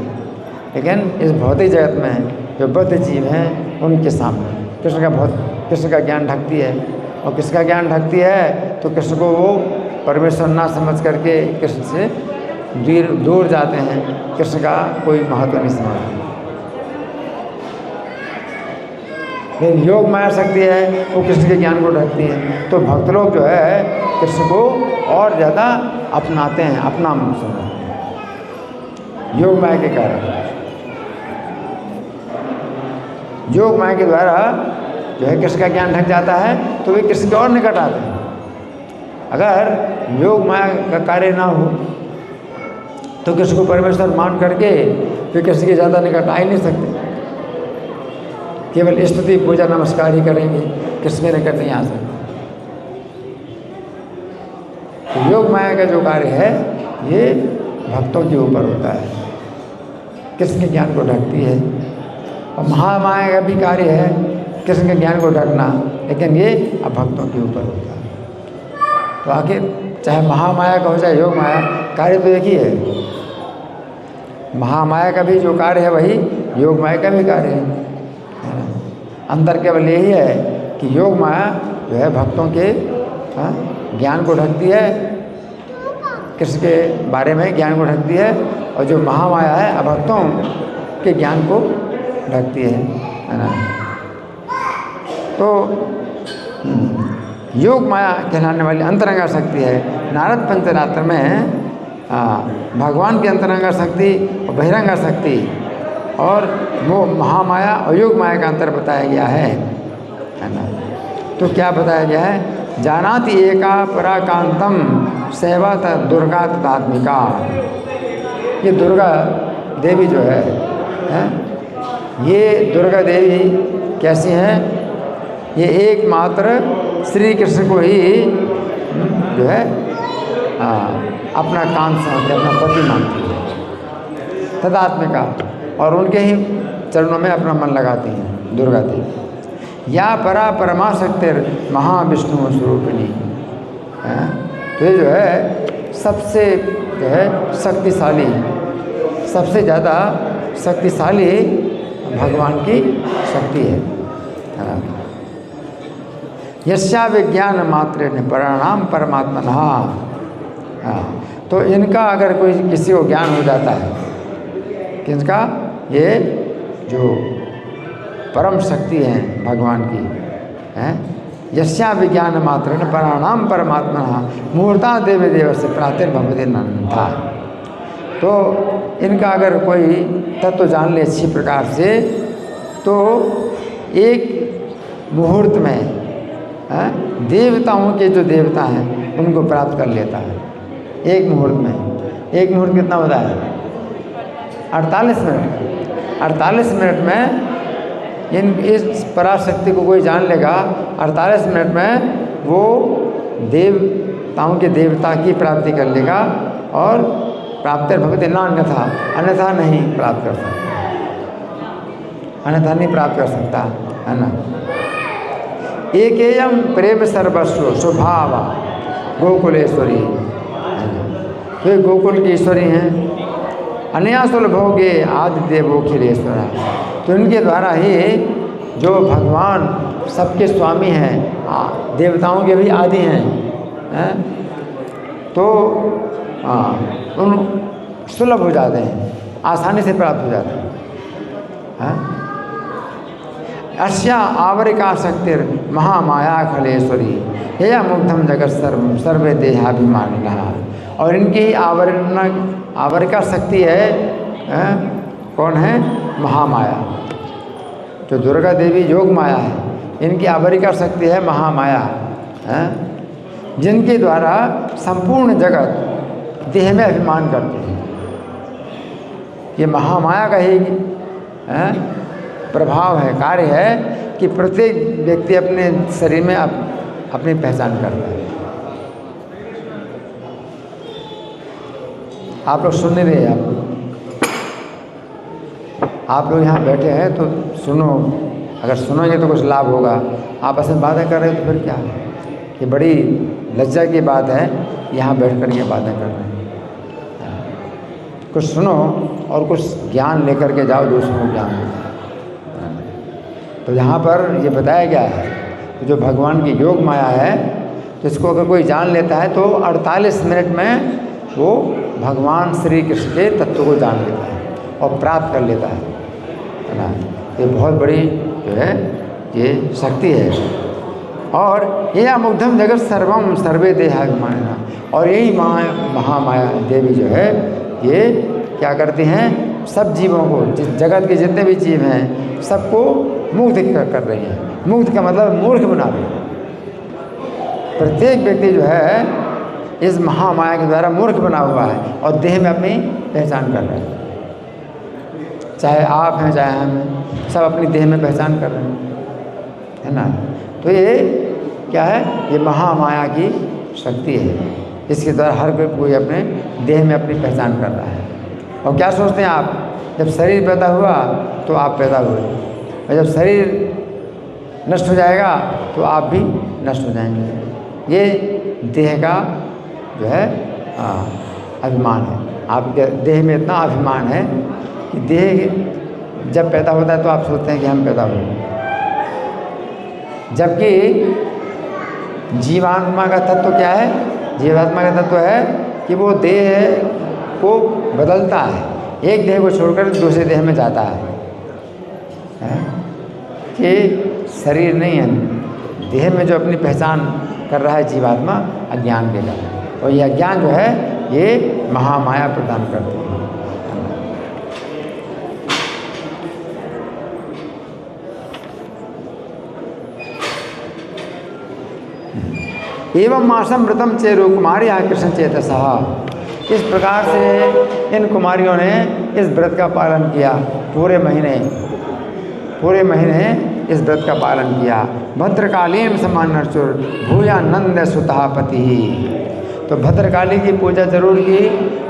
लेकिन इस भौतिक जगत में जो बद्ध जीव हैं उनके सामने कृष्ण का ज्ञान ढकती है। और कृष्ण का ज्ञान ढकती है तो कृष्ण को वो परमेश्वर ना समझ करके कृष्ण से दूर जाते हैं, कृष्ण का कोई महत्व नहीं समझते। लेकिन योग माया शक्ति है वो कृष्ण के ज्ञान को ढकती है, तो भक्त लोग जो है कृष्ण को और ज़्यादा अपनाते हैं, अपना समझते हैं योग माया के कारण। योग माया के द्वारा जो है कृष्ण का ज्ञान ढक जाता है तो वे कृष्ण के और निकट आते हैं। अगर योग माया का कार्य ना हो तो कृष्ण को परमेश्वर मान करके वे कृष्ण के ज़्यादा निकट आ ही नहीं सकते। केवल स्तुति पूजा नमस्कार ही करेंगे, कृष्ण के निकट नहीं आ सकते। तो योग माया का जो कार्य है ये भक्तों के ऊपर होता है, कृष्ण के ज्ञान को ढकती है। और महामाया का भी कार्य है कृष्ण के ज्ञान को ढकना, लेकिन ये अब भक्तों के ऊपर होता है। तो आखिर चाहे महामाया का हो चाहे योग माया, कार्य तो एक ही है। महामाया का भी जो कार्य है वही योग माया का भी कार्य है। अंतर केवल यही है कि योग माया जो है भक्तों के ज्ञान को ढकती है, कृष्ण के बारे में ज्ञान को ढकती है, और जो महामाया है अभक्तों के ज्ञान को ढकती है ना। तो योग माया कहलाने वाली अंतरंगा शक्ति है। नारद पंचरात्र में भगवान की अंतरंगा शक्ति और बहिरंगा शक्ति और वो महामाया और योग माया का अंतर बताया गया है ना। तो क्या बताया गया है? जानाति एका पराकांतम सेवा दुर्गा तदात्मिका। ये दुर्गा देवी जो है ये दुर्गा देवी कैसी हैं? ये एकमात्र श्री कृष्ण को ही जो है अपना कांत समझते, अपना पति मानती है तदात्मिका, और उनके ही चरणों में अपना मन लगाती हैं दुर्गा देवी। या परा परमा शक्ति महाविष्णु स्वरूपिणी। तो ये जो है सबसे जो है शक्तिशाली, सबसे ज़्यादा शक्तिशाली भगवान की शक्ति है। यस्या विज्ञान मात्र परिणाम परमात्मना। तो इनका अगर कोई किसी को ज्ञान हो जाता है कि इनका ये जो परम शक्ति है भगवान की है, यस्या विज्ञान मात्र परिणाम परमात्मना मूर्ता देवी देव से प्रातिर्भवति नंदा। तो इनका अगर कोई तत्व जान ले अच्छी प्रकार से तो एक मुहूर्त में देवताओं के जो देवता हैं उनको प्राप्त कर लेता है एक मुहूर्त में। एक मुहूर्त कितना होता है? 48 मिनट। 48 मिनट में इस पराशक्ति को कोई जान लेगा, 48 मिनट में वो देवताओं के देवता की प्राप्ति कर लेगा और प्राप्त भगवती न अन्यथा, अन्यथा नहीं प्राप्त कर सकता, अन्यथा नहीं प्राप्त कर सकता, है ना। एकेयम प्रेम सर्वस्व स्वभाव गोकुलेश्वरी, तो ये गोकुल की ईश्वरी हैं। अनया सुलभोगे आदि देवोखिलेश्वरा, तो इनके द्वारा ही जो भगवान सबके स्वामी हैं, देवताओं के भी आदि हैं, तो उन सुलभ हो जाते हैं, आसानी से प्राप्त हो जाते हैं। अस्या आवरिका शक्तिर महामाया खलेश्वरी हे मुग्धम जगत सर्वे देहाभिमानिनः, और इनकी आवरिका शक्ति है, कौन है? महामाया। जो दुर्गा देवी योग माया है, इनकी आवरिका शक्ति है महामाया, जिनके द्वारा संपूर्ण जगत देह में अभिमान करते हैं। ये महामाया का ही प्रभाव है, कार्य है कि प्रत्येक व्यक्ति अपने शरीर में अपनी पहचान करता है। आप लोग सुन नहीं रहे, आप लोग यहाँ बैठे हैं तो सुनो, अगर सुनोगे तो कुछ लाभ होगा। आप ऐसे बातें कर रहे हो तो फिर क्या? ये बड़ी लज्जा की बात है, यहाँ बैठ कर ये बातें कर रहे हैं। कुछ सुनो और कुछ ज्ञान लेकर के जाओ, दूसरों को ज्ञान दो। तो यहाँ पर ये बताया गया है जो भगवान की योग माया है, तो इसको अगर कोई जान लेता है तो 48 मिनट में वो भगवान श्री कृष्ण के तत्व को जान लेता है और प्राप्त कर लेता है ना। ये बहुत बड़ी जो है ये शक्ति है। और ये मुग्धम जगत सर्वम सर्वे देहाभिमानिनः, और यही महामाया देवी जो है ये क्या करती हैं? सब जीवों को, जगत के जितने भी जीव हैं सबको मुग्ध कर रही हैं। मुग्ध का मतलब मूर्ख बना रही है। प्रत्येक व्यक्ति जो है इस महामाया के द्वारा मूर्ख बना हुआ है और देह में अपनी पहचान कर रहे हैं। चाहे आप हैं चाहे हम हैं, सब अपनी देह में पहचान कर रहे हैं, है ना। तो ये क्या है? ये महामाया की शक्ति है। इसके द्वारा हर कोई अपने देह में अपनी पहचान कर रहा है। और क्या सोचते हैं आप? जब शरीर पैदा हुआ तो आप पैदा हुए, और जब शरीर नष्ट हो जाएगा तो आप भी नष्ट हो जाएंगे। ये देह का जो है अभिमान है। आपके देह में इतना अभिमान है कि देह जब पैदा होता है तो आप सोचते हैं कि हम पैदा हुए, जबकि जीवात्मा का तत्व क्या है? जीवात्मा का तत्व है कि वो देह को बदलता है, एक देह को छोड़कर दूसरे देह में जाता है। कि शरीर नहीं है, देह में जो अपनी पहचान कर रहा है जीवात्मा अज्ञान के कारण, और यह अज्ञान जो है ये महामाया प्रदान करती है। एवं मासम व्रतम चेरु कुमारी कृष्ण चेतसः, इस प्रकार से इन कुमारियों ने इस व्रत का पालन किया। पूरे महीने इस व्रत का पालन किया। भद्रकालीन समान नरचुर भूया नंद सुतः पति, तो भद्रकाली की पूजा जरूर की,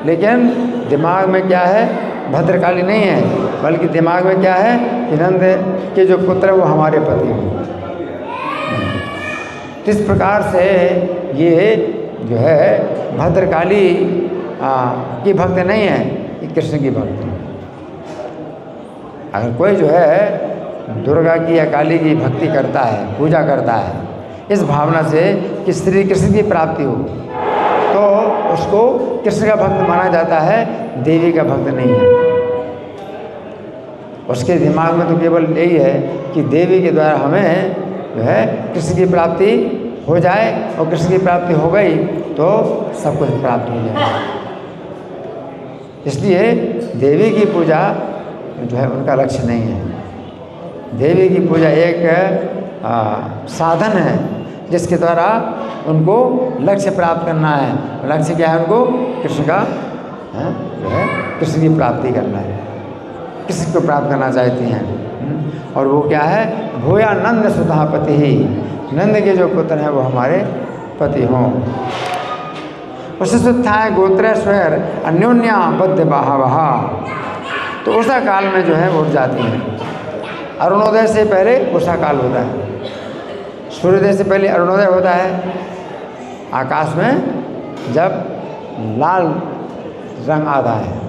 लेकिन दिमाग में क्या है? भद्रकाली नहीं है, बल्कि दिमाग में क्या है कि नंद के जो पुत्र है वो हमारे पति हैं। इस प्रकार से ये जो है भद्रकाली की भक्त नहीं है, ये कृष्ण की भक्त है। अगर कोई जो है दुर्गा की या काली की भक्ति करता है, पूजा करता है इस भावना से कि श्री कृष्ण की प्राप्ति हो, तो उसको कृष्ण का भक्त माना जाता है, देवी का भक्त नहीं है। उसके दिमाग में तो केवल यही है कि देवी के द्वारा हमें जो है कृष्ण की प्राप्ति हो जाए, और कृष्ण की प्राप्ति हो गई तो सब कुछ प्राप्त हो जाए। इसलिए देवी की पूजा जो है उनका लक्ष्य नहीं है। देवी की पूजा एक साधन है जिसके द्वारा उनको लक्ष्य प्राप्त करना है। लक्ष्य क्या है उनको? कृष्ण का जो है कृष्ण की प्राप्ति करना है, कृष्ण को प्राप्त करना चाहती हैं। और वो क्या है? भूया नंद सुधा पति ही, नंद के जो पुत्र हैं वो हमारे पति हों। वसुत्थाय गोत्र स्वर अन्योन्या बद्ध बाहवहा। तो उषा काल में जो है वो उठ जाती हैं। अरुणोदय से पहले उषा काल होता है, सूर्योदय से पहले अरुणोदय होता है। आकाश में जब लाल रंग आता है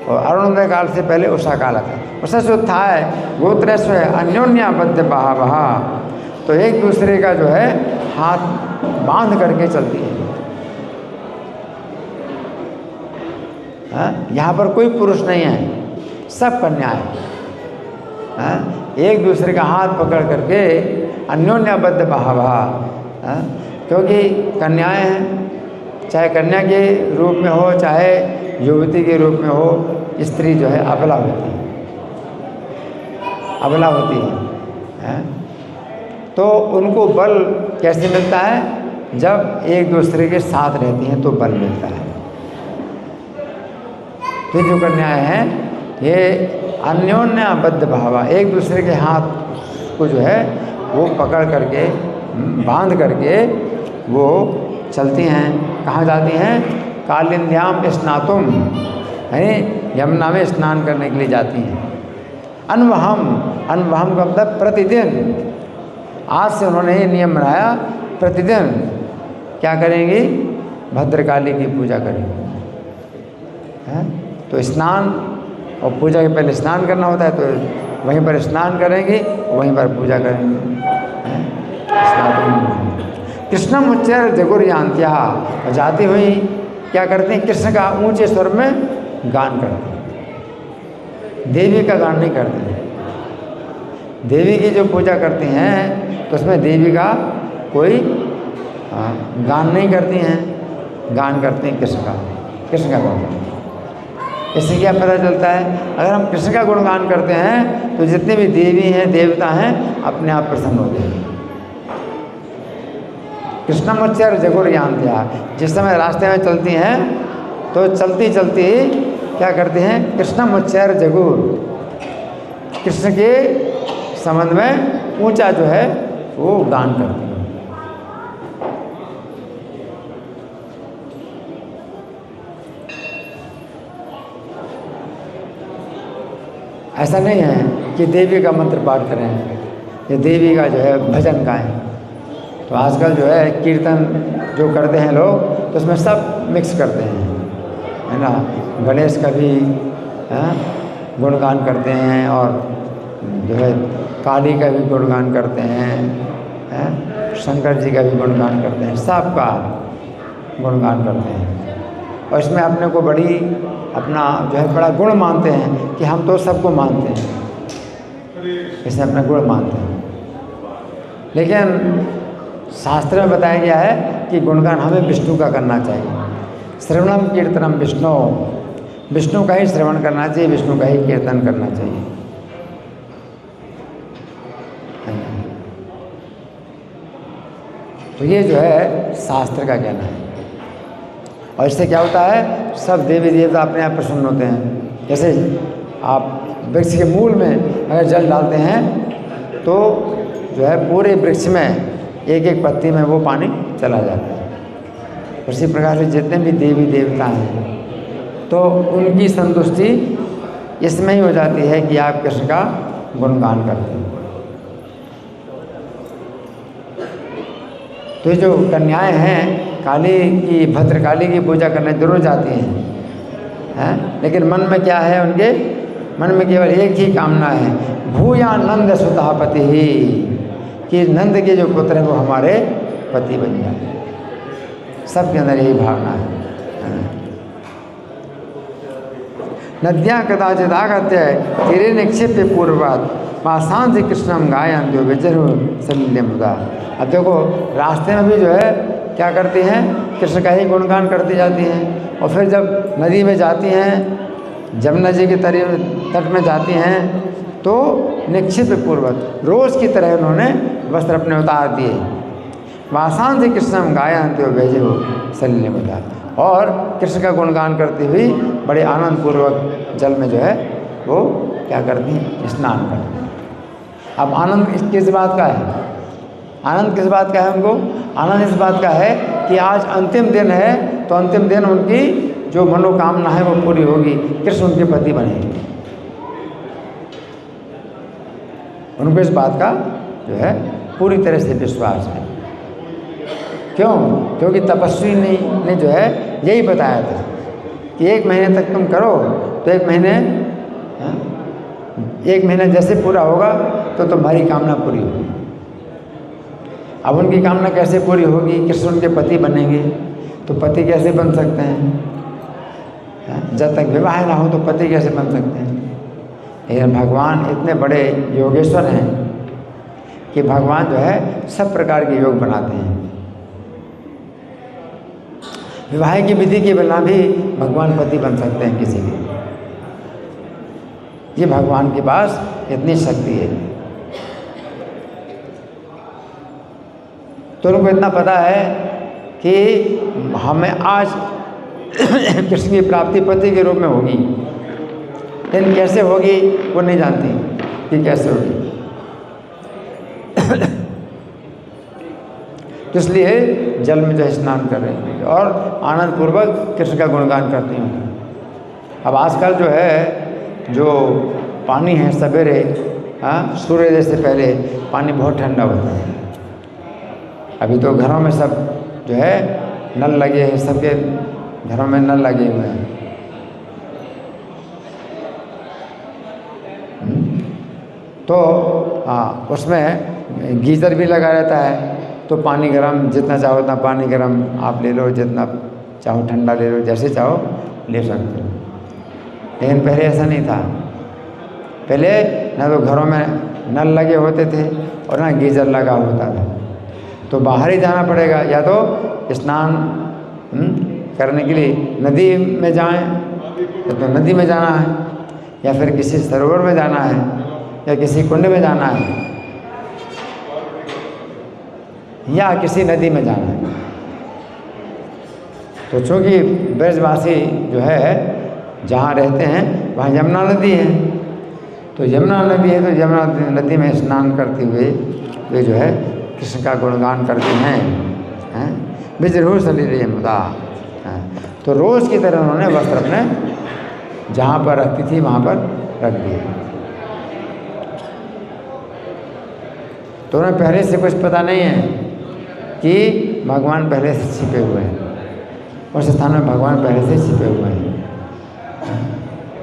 और अरुणोदय काल से पहले उषा काल आता है। वसुत्थाय गोत्र स्वर अन्योन्या बद्ध बाहवहा। तो एक दूसरे का जो है हाथ बांध करके चलती है। यहाँ पर कोई पुरुष नहीं है, सब कन्याएं एक दूसरे का हाथ पकड़ करके अन्योन्यबद्ध बाहवहा। क्योंकि कन्याएं हैं, चाहे कन्या के रूप में हो चाहे युवती के रूप में हो, स्त्री जो है अबला होती है, अबला होती है। तो उनको बल कैसे मिलता है? जब एक दूसरे के साथ रहती हैं तो बल मिलता है। तो जो कन्याएं हैं ये अन्योन्यबद्ध भावा, एक दूसरे के हाथ को जो है वो पकड़ करके बांध करके वो चलती हैं। कहाँ जाती हैं? कालिंद्याम स्नातुम, यानी यमुना में स्नान करने के लिए जाती हैं। अनवहम, अनवहम का मतलब प्रतिदिन। आज से उन्होंने ये नियम बनाया, प्रतिदिन क्या करेंगी? भद्रकाली की पूजा करेंगी। तो स्नान और पूजा के पहले स्नान करना होता है, तो वहीं पर स्नान करेंगे, वहीं पर पूजा करेंगे। कृष्णम उच्चर जगुर्यांत्या, और जाती हुई क्या करते हैं? कृष्ण का ऊंचे स्वर में गान करते हैं, देवी का गान नहीं करते हैं। देवी की जो पूजा करती हैं तो उसमें देवी का कोई गान नहीं करती हैं, गान करते हैं कृष्ण का, कृष्ण का गान। इससे क्या पता चलता है? अगर हम कृष्ण का गुणगान करते हैं तो जितने भी देवी हैं देवता हैं अपने आप प्रसन्न होते हैं। कृष्णमुच्चर जगुर्यांत्या, जिस समय रास्ते में चलती हैं तो चलती चलती क्या करते हैं? कृष्णमुच्चर जगुर, कृष्ण के संबंध में ऊंचा जो है वो गान करती हैं। ऐसा नहीं है कि देवी का मंत्र पाठ करें या देवी का जो है भजन गाएं। तो आजकल जो है कीर्तन जो करते हैं लोग तो उसमें सब मिक्स करते हैं, है ना। गणेश का भी गुणगान करते हैं और जो है काली का भी गुणगान करते हैं, शंकर जी का भी गुणगान करते हैं, सबका गुणगान करते हैं। और इसमें अपने को बड़ी अपना जो है बड़ा गुण मानते हैं कि हम तो सबको मानते हैं, इसमें अपना गुण मानते हैं। लेकिन शास्त्र में बताया गया है कि गुणगान हमें विष्णु का करना चाहिए। श्रवणम कीर्तनम विष्णु, विष्णु का ही श्रवण करना चाहिए, विष्णु का ही कीर्तन करना चाहिए। तो ये जो है शास्त्र का कहना है। और इससे क्या होता है? सब देवी देवता अपने आप प्रसन्न होते हैं। जैसे आप वृक्ष के मूल में अगर जल डालते हैं तो जो है पूरे वृक्ष में एक एक पत्ती में वो पानी चला जाता है। उसी प्रकार से जितने भी देवी देवता हैं तो उनकी संतुष्टि इसमें ही हो जाती है कि आप कृष्ण का गुणगान करते हैं। तो जो कन्याएं हैं काली की, भद्रकाली की पूजा करने जरूर जाती हैं, लेकिन मन में क्या है? उनके मन में केवल एक ही कामना है, भूया नंद सुतः पति ही, कि नंद के जो पुत्र हैं वो हमारे पति बन जाए। सबके अंदर यही भावना है। नद्या कदाचित आगत्य तीरे निक्षिप्य पूर्ववत पाषाण से कृष्णम गायन जो विजरु सलिल्य मुदा। अब देखो रास्ते में भी जो है क्या करती हैं? कृष्ण का ही गुणगान करती जाती हैं। और फिर जब नदी में जाती हैं, जमुना जी के तट में जाती हैं तो निक्षिप्य पूर्वक रोज़ की तरह उन्होंने वस्त्र अपने उतार दिए वासान से कृष्णम गायन्ति भेजे हो सलिले बता। और कृष्ण का गुणगान करती हुई बड़े आनंद पूर्वक जल में जो है वो क्या करती हैं, स्नान करती हैं। अब आनंद किस बात का है? आनंद किस बात का है उनको? आनंद इस बात का है कि आज अंतिम दिन है, तो अंतिम दिन उनकी जो मनोकामना है वो पूरी होगी, कृष्ण उनके पति बनेंगे। उनको इस बात का जो है पूरी तरह से विश्वास है। क्यों? क्योंकि तपस्वी ने जो है यही बताया था कि 1 महीने तक तुम करो तो 1 महीना जैसे पूरा होगा तो तुम्हारी कामना पूरी होगी। अब उनकी कामना कैसे पूरी होगी? कृष्ण उनके पति बनेंगे, तो पति कैसे बन सकते हैं? जब तक विवाह ना हो तो पति कैसे बन सकते हैं? लेकिन भगवान इतने बड़े योगेश्वर हैं कि भगवान जो है सब प्रकार के योग बनाते हैं। विवाह की विधि के बिना भी भगवान पति बन सकते हैं किसी के। ये भगवान के पास इतनी शक्ति है। तो उनको इतना पता है कि हमें आज कृष्ण की प्राप्ति पति के रूप में होगी, लेकिन कैसे होगी वो नहीं जानती कि कैसे होगी। तो इसलिए जल में जो है स्नान कर रहे हैं और आनंद पूर्वक कृष्ण का गुणगान करती हूँ। अब आजकल जो है जो पानी है सवेरे सूर्योदय से पहले पानी बहुत ठंडा होता है। अभी तो घरों में सब जो है नल लगे हैं, सबके घरों में नल लगे हुए हैं। तो उसमें गीज़र भी लगा रहता है, तो पानी गर्म जितना चाहो उतना पानी गर्म आप ले लो, जितना चाहो ठंडा ले लो, जैसे चाहो ले सकते हो। लेकिन पहले ऐसा नहीं था। पहले ना तो घरों में नल लगे होते थे और ना गीज़र लगा होता था, तो बाहर ही जाना पड़ेगा। या तो स्नान करने के लिए नदी में जाएं, तो नदी में जाना है, या फिर किसी सरोवर में जाना है, या किसी कुंड में जाना है, या किसी नदी में जाना है। तो चूँकि ब्रजवासी जो है जहाँ रहते हैं वहाँ यमुना नदी है, तो यमुना नदी है, तो यमुना नदी में स्नान करते हुए वे जो है कृष्ण का गुणगान करते हैं। बिजरू सलिले मुदा। तो रोज़ की तरह उन्होंने वस्त्र अपने जहाँ पर रखती थी वहाँ पर रख दिए। तो उन्हें पहले से कुछ पता नहीं है कि भगवान पहले से छिपे हुए हैं, उस स्थान में भगवान पहले से छिपे हुए हैं।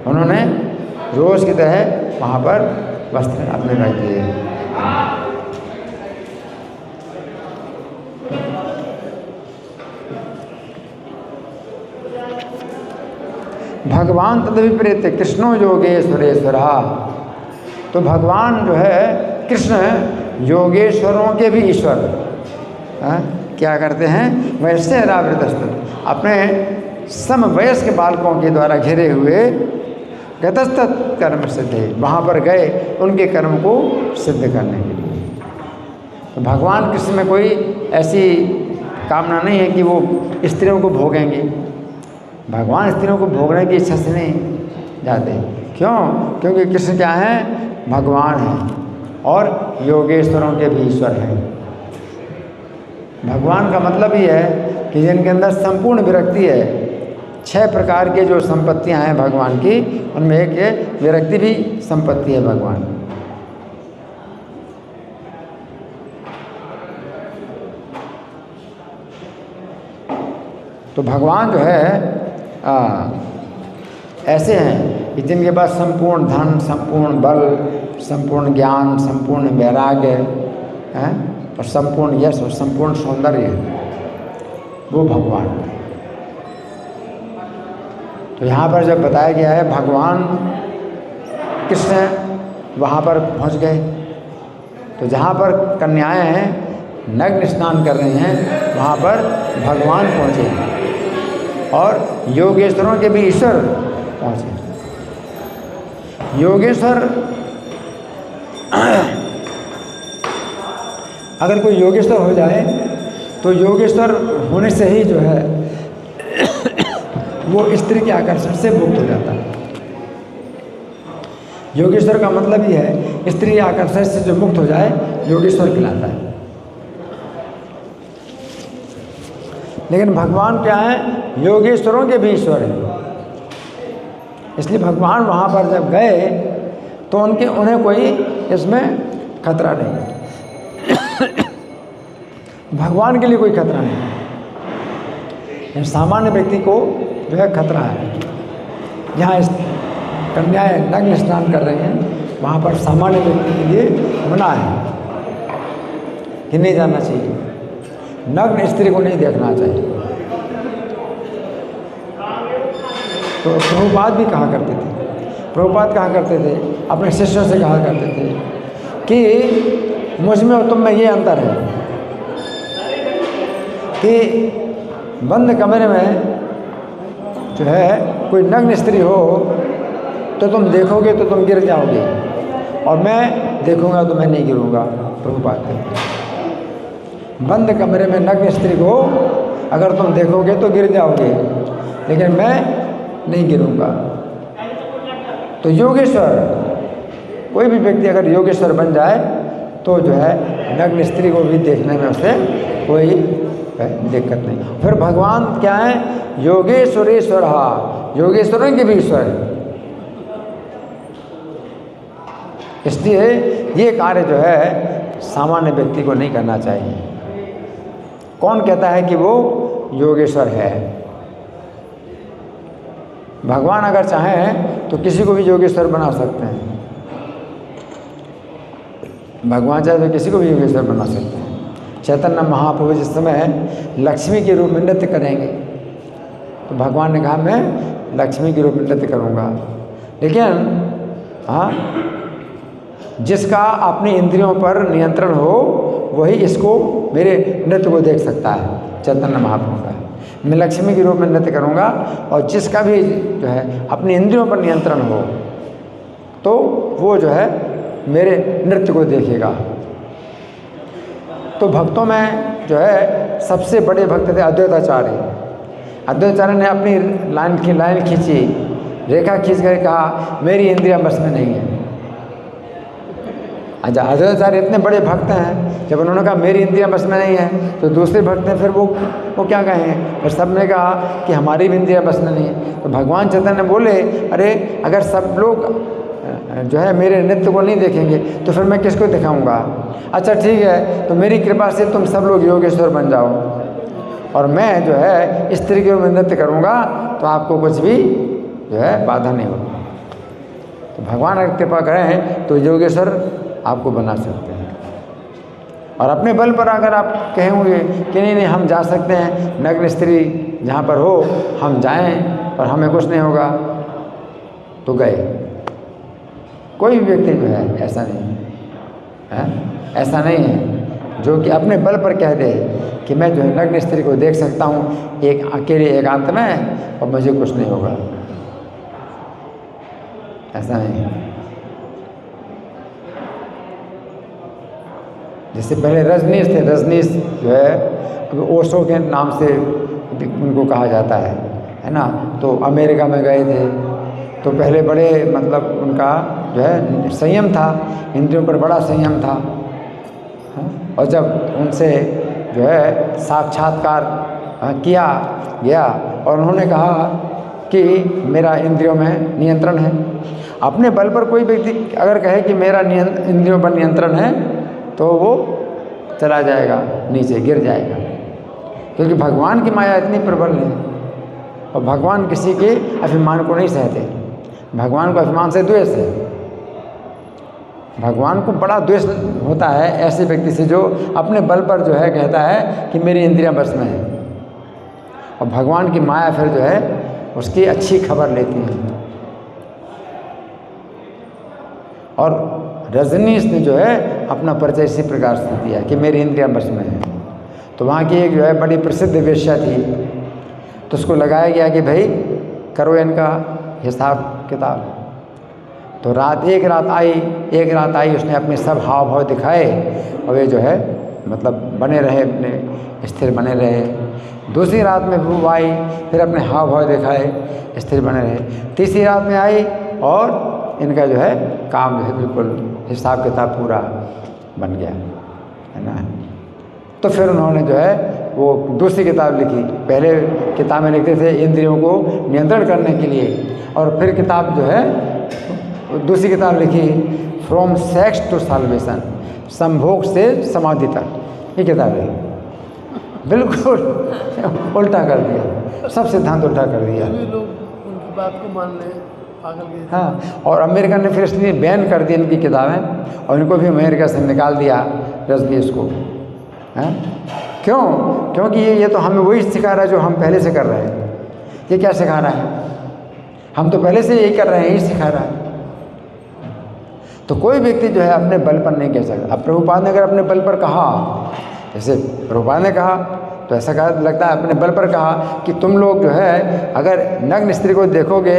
उन्होंने रोज़ की तरह वहाँ पर वस्त्र अपने रख दिए। भगवान तद्विपरीत कृष्णो योगेश्वरेश्वरा। तो भगवान जो है कृष्ण योगेश्वरों के भी ईश्वर क्या करते हैं? वैसे रावृतस्तत् अपने समवयस्क बालकों के द्वारा घिरे हुए गतस्तत् कर्म सिद्धे, वहाँ पर गए उनके कर्म को सिद्ध करने के लिए। तो भगवान कृष्ण में कोई ऐसी कामना नहीं है कि वो स्त्रियों को भोगेंगे। भगवान स्त्रियों को भोगने की इच्छा से नहीं जाते। क्यों? क्योंकि कृष्ण क्या है? भगवान हैं और योगेश्वरों के भी ईश्वर हैं। भगवान का मतलब ही है कि जिनके अंदर संपूर्ण विरक्ति है। 6 प्रकार के जो संपत्तियां हैं भगवान की, उनमें एक विरक्ति भी संपत्ति है भगवान। तो भगवान जो है ऐसे हैं कि जिनके पास संपूर्ण धन, संपूर्ण बल, संपूर्ण ज्ञान, संपूर्ण वैराग्य है और संपूर्ण यश और संपूर्ण सौंदर्य, वो भगवान। तो यहाँ पर जब बताया गया है भगवान कृष्ण वहाँ पर पहुँच गए, तो जहाँ पर कन्याएं हैं नग्न स्नान कर रहे हैं वहाँ पर भगवान पहुँचे और योगेश्वरों के भी ईश्वर पहुँचे। योगेश्वर अगर कोई योगेश्वर हो जाए तो योगेश्वर होने से ही जो है वो स्त्री के आकर्षण से मुक्त हो जाता है। योगेश्वर का मतलब ही है स्त्री के आकर्षण से जो मुक्त हो जाए योगेश्वर कहलाता है। लेकिन भगवान क्या है, योगेश्वरों के भी ईश्वर हैं। इसलिए भगवान वहाँ पर जब गए तो उन्हें कोई इसमें खतरा नहीं। भगवान के लिए कोई खतरा नहीं, सामान्य व्यक्ति को जो है खतरा है। जहाँ कन्याएं नग्न स्नान कर रही हैं वहाँ पर सामान्य व्यक्ति के लिए मना है कि नहीं जाना चाहिए, नग्न स्त्री को नहीं देखना चाहिए। तो प्रभुपाद भी कहा करते थे, प्रभुपाद कहा करते थे, अपने शिष्यों से कहा करते थे कि मुझ में और तुम में ये अंतर है कि बंद कमरे में जो है कोई नग्न स्त्री हो तो तुम देखोगे तो तुम गिर जाओगे, और मैं देखूंगा तो मैं नहीं गिरूंगा। प्रभुपाद कहते बंद कमरे में नग्न स्त्री को अगर तुम देखोगे तो गिर जाओगे, लेकिन मैं नहीं गिरूंगा। तो योगेश्वर, कोई भी व्यक्ति अगर योगेश्वर बन जाए तो जो है नग्न स्त्री को भी देखने में उसे कोई दिक्कत नहीं। फिर भगवान क्या है, योगेश्वरेश्वर, योगेश्वरों के भी ईश्वर है। इसलिए ये कार्य जो है सामान्य व्यक्ति को नहीं करना चाहिए। कौन कहता है कि वो योगेश्वर है? भगवान अगर चाहें तो किसी को भी योगेश्वर बना सकते हैं। भगवान चाहे तो किसी को भी योगेश्वर बना सकते हैं। चैतन्य महाप्रभु जिस समय लक्ष्मी के रूप में नृत्य करेंगे तो भगवान ने कहा मैं लक्ष्मी के रूप में नृत्य करूँगा, लेकिन हाँ, जिसका अपनी इंद्रियों पर नियंत्रण हो वही इसको मेरे नृत्य को देख सकता है। चैतन्य महाप्रभु का मैं लक्ष्मी के रूप में नृत्य करूँगा, और जिसका भी जो है अपनी इंद्रियों पर नियंत्रण हो तो वो जो है मेरे नृत्य को देखेगा। तो भक्तों में जो है सबसे बड़े भक्त थे अद्वैताचार्य। अद्वैताचार्य ने अपनी लाइन खींची, रेखा खींच कर कहा मेरी इंद्रियां बस में नहीं है। अच्छा, अद्वैताचार्य इतने बड़े भक्त हैं, जब उन्होंने कहा मेरी इंद्रियां बस में नहीं है तो दूसरे भक्त हैं फिर वो क्या कहें? फिर सब ने कहा कि हमारी भी इंद्रियां बस में नहीं है। तो भगवान चैतन्य बोले अरे अगर सब लोग जो है मेरे नृत्य को नहीं देखेंगे तो फिर मैं किसको दिखाऊंगा? अच्छा ठीक है, तो मेरी कृपा से तुम सब लोग योगेश्वर बन जाओ और मैं जो है स्त्री के रूप में नृत्य करूँगा तो आपको कुछ भी जो है बाधा नहीं होगी। तो भगवान अगर कृपा करें तो योगेश्वर आपको बना सकते हैं। और अपने बल पर अगर आप कहेंगे कि नहीं हम जा सकते हैं, नग्न स्त्री जहाँ पर हो हम जाएं और हमें कुछ नहीं होगा, तो गए। कोई भी व्यक्ति जो है ऐसा नहीं है, ऐसा नहीं है जो कि अपने बल पर कह दे कि मैं जो है नग्न स्त्री को देख सकता हूँ एक अकेले एकांत में और मुझे कुछ नहीं होगा। ऐसा नहीं है। जैसे पहले रजनीश थे, रजनीश जो है ओशो के नाम से उनको कहा जाता है ना। तो अमेरिका में गए थे तो पहले बड़े मतलब उनका जो है संयम था, इंद्रियों पर बड़ा संयम था। और जब उनसे जो है साक्षात्कार किया गया और उन्होंने कहा कि मेरा इंद्रियों में नियंत्रण है। अपने बल पर कोई व्यक्ति अगर कहे कि मेरा इंद्रियों पर नियंत्रण है तो वो चला जाएगा, नीचे गिर जाएगा, क्योंकि भगवान की माया इतनी प्रबल है और भगवान किसी के अभिमान को नहीं सहते। भगवान को अभिमान से द्वेष है। भगवान को बड़ा द्वेष होता है ऐसे व्यक्ति से जो अपने बल पर जो है कहता है कि मेरी इंद्रियां बस में है, और भगवान की माया फिर जो है उसकी अच्छी खबर लेती है। और रजनीश ने जो है अपना परिचय इसी प्रकार से दिया कि मेरी इंद्रियां बस में है। तो वहाँ की एक जो है बड़ी प्रसिद्ध वेश्या थी, तो उसको लगाया गया कि भाई करो इनका हिसाब किताब। तो एक रात आई, उसने अपने सब हाव भाव दिखाए और वे जो है मतलब बने रहे, अपने स्थिर बने रहे। दूसरी रात में वो आई, फिर अपने हाव भाव दिखाए, स्थिर बने रहे। तीसरी रात में आई और इनका जो है काम जो है बिल्कुल हिसाब किताब पूरा बन गया, है ना। तो फिर उन्होंने जो है वो दूसरी किताब लिखी। पहले किताबें लिखते थे इंद्रियों को नियंत्रण करने के लिए, और फिर किताब जो है दूसरी किताब लिखी फ्रॉम सेक्स टू साल्वेशन, संभोग से समाधि तक। ये किताब है बिल्कुल उल्टा कर दिया, सब सिद्धांत उल्टा कर दिया। लोग उनकी बात को मान लें, पागल के। हाँ, और अमेरिका ने फिर इसलिए बैन कर दी इनकी किताबें, और इनको भी अमेरिका से निकाल दिया, रजनीश को। हैं क्यों? क्योंकि ये तो हमें वही सिखा रहा है जो हम पहले से कर रहे हैं। ये क्या सिखा रहा है? हम तो पहले से यही कर रहे हैं, यही सिखा रहा है। तो कोई व्यक्ति जो है अपने बल पर नहीं कह सकता। अब प्रभुपाद ने अगर अपने बल पर कहा, जैसे प्रभुपाद ने कहा तो ऐसा कहा लगता है अपने बल पर कहा कि तुम लोग जो है अगर नग्न स्त्री को देखोगे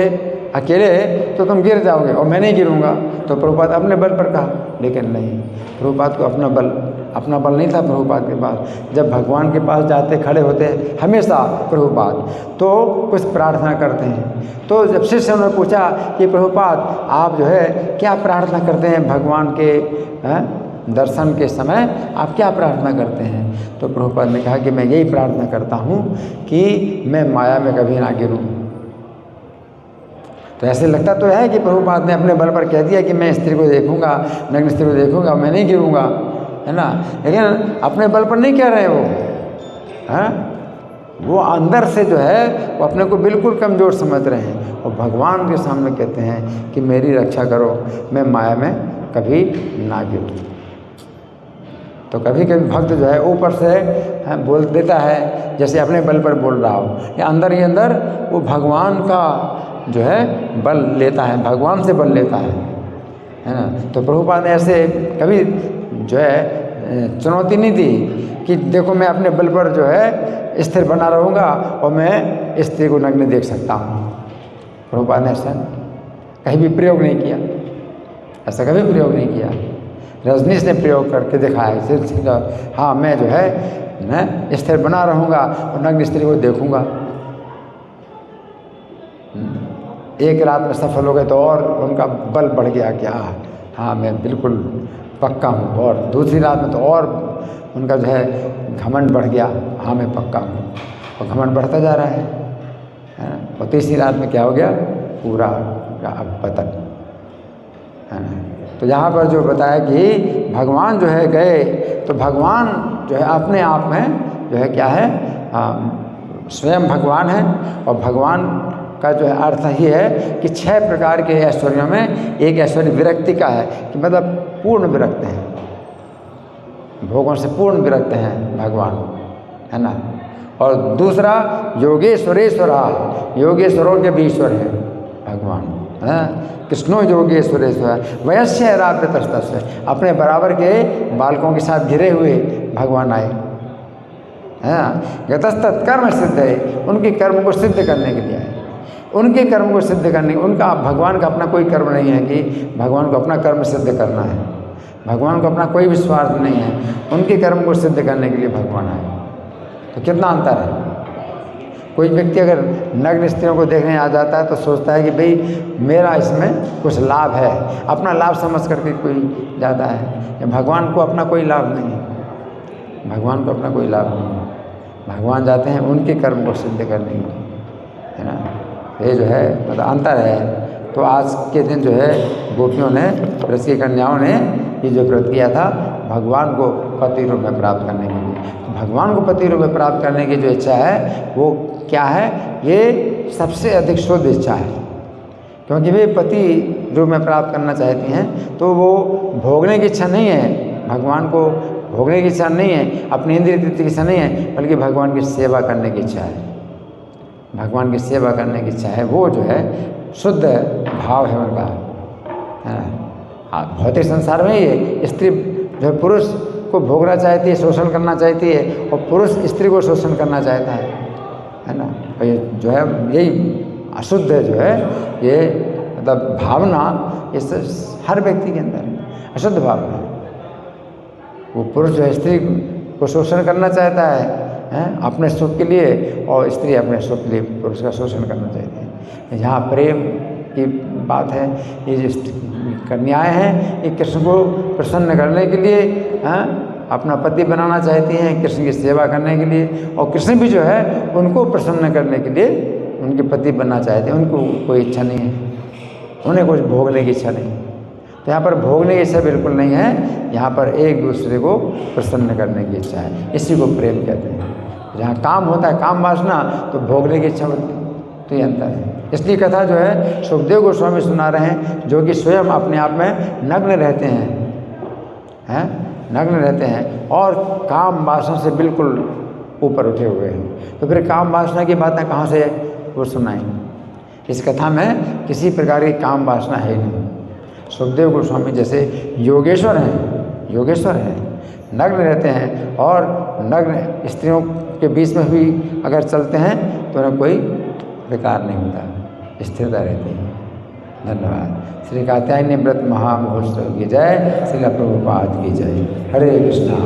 अकेले तो तुम गिर जाओगे, और मैं नहीं गिरूंगा। तो प्रभुपाद अपने बल पर कहा, लेकिन नहीं, प्रभुपाद को अपना बल नहीं था प्रभुपाद के पास। जब भगवान के पास जाते खड़े होते हमेशा प्रभुपाद, तो कुछ प्रार्थना करते हैं। तो जब शिष्य ने पूछा कि प्रभुपाद आप जो है क्या प्रार्थना करते हैं भगवान के दर्शन के समय, आप क्या प्रार्थना करते हैं? तो प्रभुपाद ने कहा कि मैं यही प्रार्थना करता हूँ कि मैं माया में कभी ना गिरूँ। तो ऐसे लगता तो है कि प्रभुपाद ने अपने बल पर कह दिया कि मैं स्त्री को देखूंगा, नग्न स्त्री को देखूंगा, मैं नहीं गिरूंगा, है ना। लेकिन अपने बल पर नहीं कह रहे वो, हैं? वो अंदर से जो है वो अपने को बिल्कुल कमज़ोर समझ रहे हैं, और भगवान के सामने कहते हैं कि मेरी रक्षा करो, मैं माया में कभी ना गिरूँ। तो कभी कभी भक्त जो है ऊपर से बोल देता है जैसे अपने बल पर बोल रहा हो, या अंदर ही अंदर वो भगवान का जो है बल लेता है, भगवान से बल लेता है ना। तो प्रभुपाद ने ऐसे कभी जो है चुनौती नहीं दी कि देखो मैं अपने बल पर जो है स्थिर बना रहूँगा और मैं स्त्री को नग्न देख सकता हूँ। प्रभुपाद ने ऐसा कहीं भी प्रयोग नहीं किया, ऐसा कभी प्रयोग नहीं किया। रजनीश ने प्रयोग करके दिखाया सिर्फ, हाँ मैं जो है न स्थिर बना रहूँगा और नग्न स्त्री को देखूँगा। एक रात में सफल हो गए तो और उनका बल बढ़ गया कि हाँ मैं बिल्कुल पक्का हूँ, और दूसरी रात में तो और उनका जो है घमंड बढ़ गया, हाँ मैं पक्का हूँ, और घमंड बढ़ता जा रहा है ना। और तीसरी रात में क्या हो गया, पूरा पतन, है ना। तो यहाँ पर जो बताया कि भगवान जो है गए, तो भगवान जो है अपने आप में जो है क्या है, स्वयं भगवान है। और भगवान का जो है अर्थ ही है कि 6 प्रकार के ऐश्वर्यों में एक ऐश्वर्य विरक्ति का है, कि मतलब पूर्ण विरक्त हैं, भोगों से पूर्ण विरक्त हैं भगवान, है ना। और दूसरा योगेश्वरेश्वरा, योगेश्वरों के भी ईश्वर है भगवान, है। कृष्णो योगेश्वरेश्वर वयस्य राव्यतस्तस्य, अपने बराबर के बालकों के साथ घिरे हुए भगवान आए, है ना। यतस्तत् कर्म सिद्ध है, उनके कर्म को सिद्ध करने के लिए आए, उनके कर्म को सिद्ध करने, उनका भगवान का अपना कोई कर्म नहीं है कि भगवान को अपना कर्म सिद्ध करना है, भगवान को अपना कोई भी स्वार्थ नहीं है, उनके कर्म को सिद्ध करने के लिए भगवान आए। तो कितना अंतर है। कोई व्यक्ति अगर नग्न स्त्रियों को देखने आ जाता है तो सोचता है कि भाई मेरा इसमें कुछ लाभ है, अपना लाभ समझ करके कोई जाता है। भगवान को अपना कोई लाभ नहीं है, भगवान को अपना कोई लाभ नहीं है, भगवान जाते हैं उनके कर्म को सिद्ध करने के लिए, है ना। ये जो है मतलब अंतर है। तो आज के दिन जो है गोपियों ने, ब्रज की कन्याओं ने ये जो व्रत किया था भगवान को पति रूप में प्राप्त करने के लिए। तो भगवान को पति रूप में प्राप्त करने की जो इच्छा है वो क्या है, ये सबसे अधिक शुद्ध इच्छा है, क्योंकि वे पति रूप में प्राप्त करना चाहती हैं। तो वो भोगने की इच्छा नहीं है, भगवान को भोगने की इच्छा नहीं है, अपनी इंद्रिय तृप्ति की इच्छा नहीं है, बल्कि भगवान की सेवा करने की इच्छा है, भगवान की सेवा करने की इच्छा है। वो जो है शुद्ध भाव है उनका, है ना। हाँ, भौतिक संसार में ये स्त्री जो पुरुष को भोगना चाहती है, शोषण करना चाहती है, और पुरुष स्त्री को शोषण करना चाहता है ना। और ये जो है यही अशुद्ध जो है, ये मतलब भावना इस हर व्यक्ति के अंदर अशुद्ध भावना है। वो पुरुष जो है स्त्री वो शोषण करना चाहता है अपने सुख के लिए, और स्त्री अपने सुख के लिए पुरुष का शोषण करना चाहती है। जहाँ प्रेम की बात है, ये जो कन्याएँ हैं ये कृष्ण को प्रसन्न करने के लिए अपना पति बनाना चाहती हैं, कृष्ण की सेवा करने के लिए, और कृष्ण भी जो है उनको प्रसन्न करने के लिए उनके पति बनना चाहते हैं। उनको कोई इच्छा नहीं है, उन्हें कुछ भोगने की इच्छा नहीं। तो यहाँ पर भोगने की इच्छा बिल्कुल नहीं है, यहाँ पर एक दूसरे को प्रसन्न करने की इच्छा है, इसी को प्रेम कहते हैं। जहाँ काम होता है, काम वासना, तो भोगने की इच्छा होती है। तो ये अंतर है। इसलिए कथा जो है सुखदेव गोस्वामी सुना रहे हैं, जो कि स्वयं अपने आप में नग्न रहते हैं, नग्न रहते हैं और काम वासना से बिल्कुल ऊपर उठे हुए हैं। तो फिर काम वासना की बातें कहाँ से वो सुनाएंगे? इस कथा में किसी प्रकार की काम वासना है नहीं। सुखदेव गोस्वामी जैसे योगेश्वर हैं, नग्न रहते हैं, और नग्न स्त्रियों के बीच में भी अगर चलते हैं तो उन्हें कोई विकार नहीं होता, स्थिरता रहती है। धन्यवाद। श्री कात्यायनी व्रत महामहोत्सव की जय, श्रील प्रभुपाद की जय। हरे कृष्णा।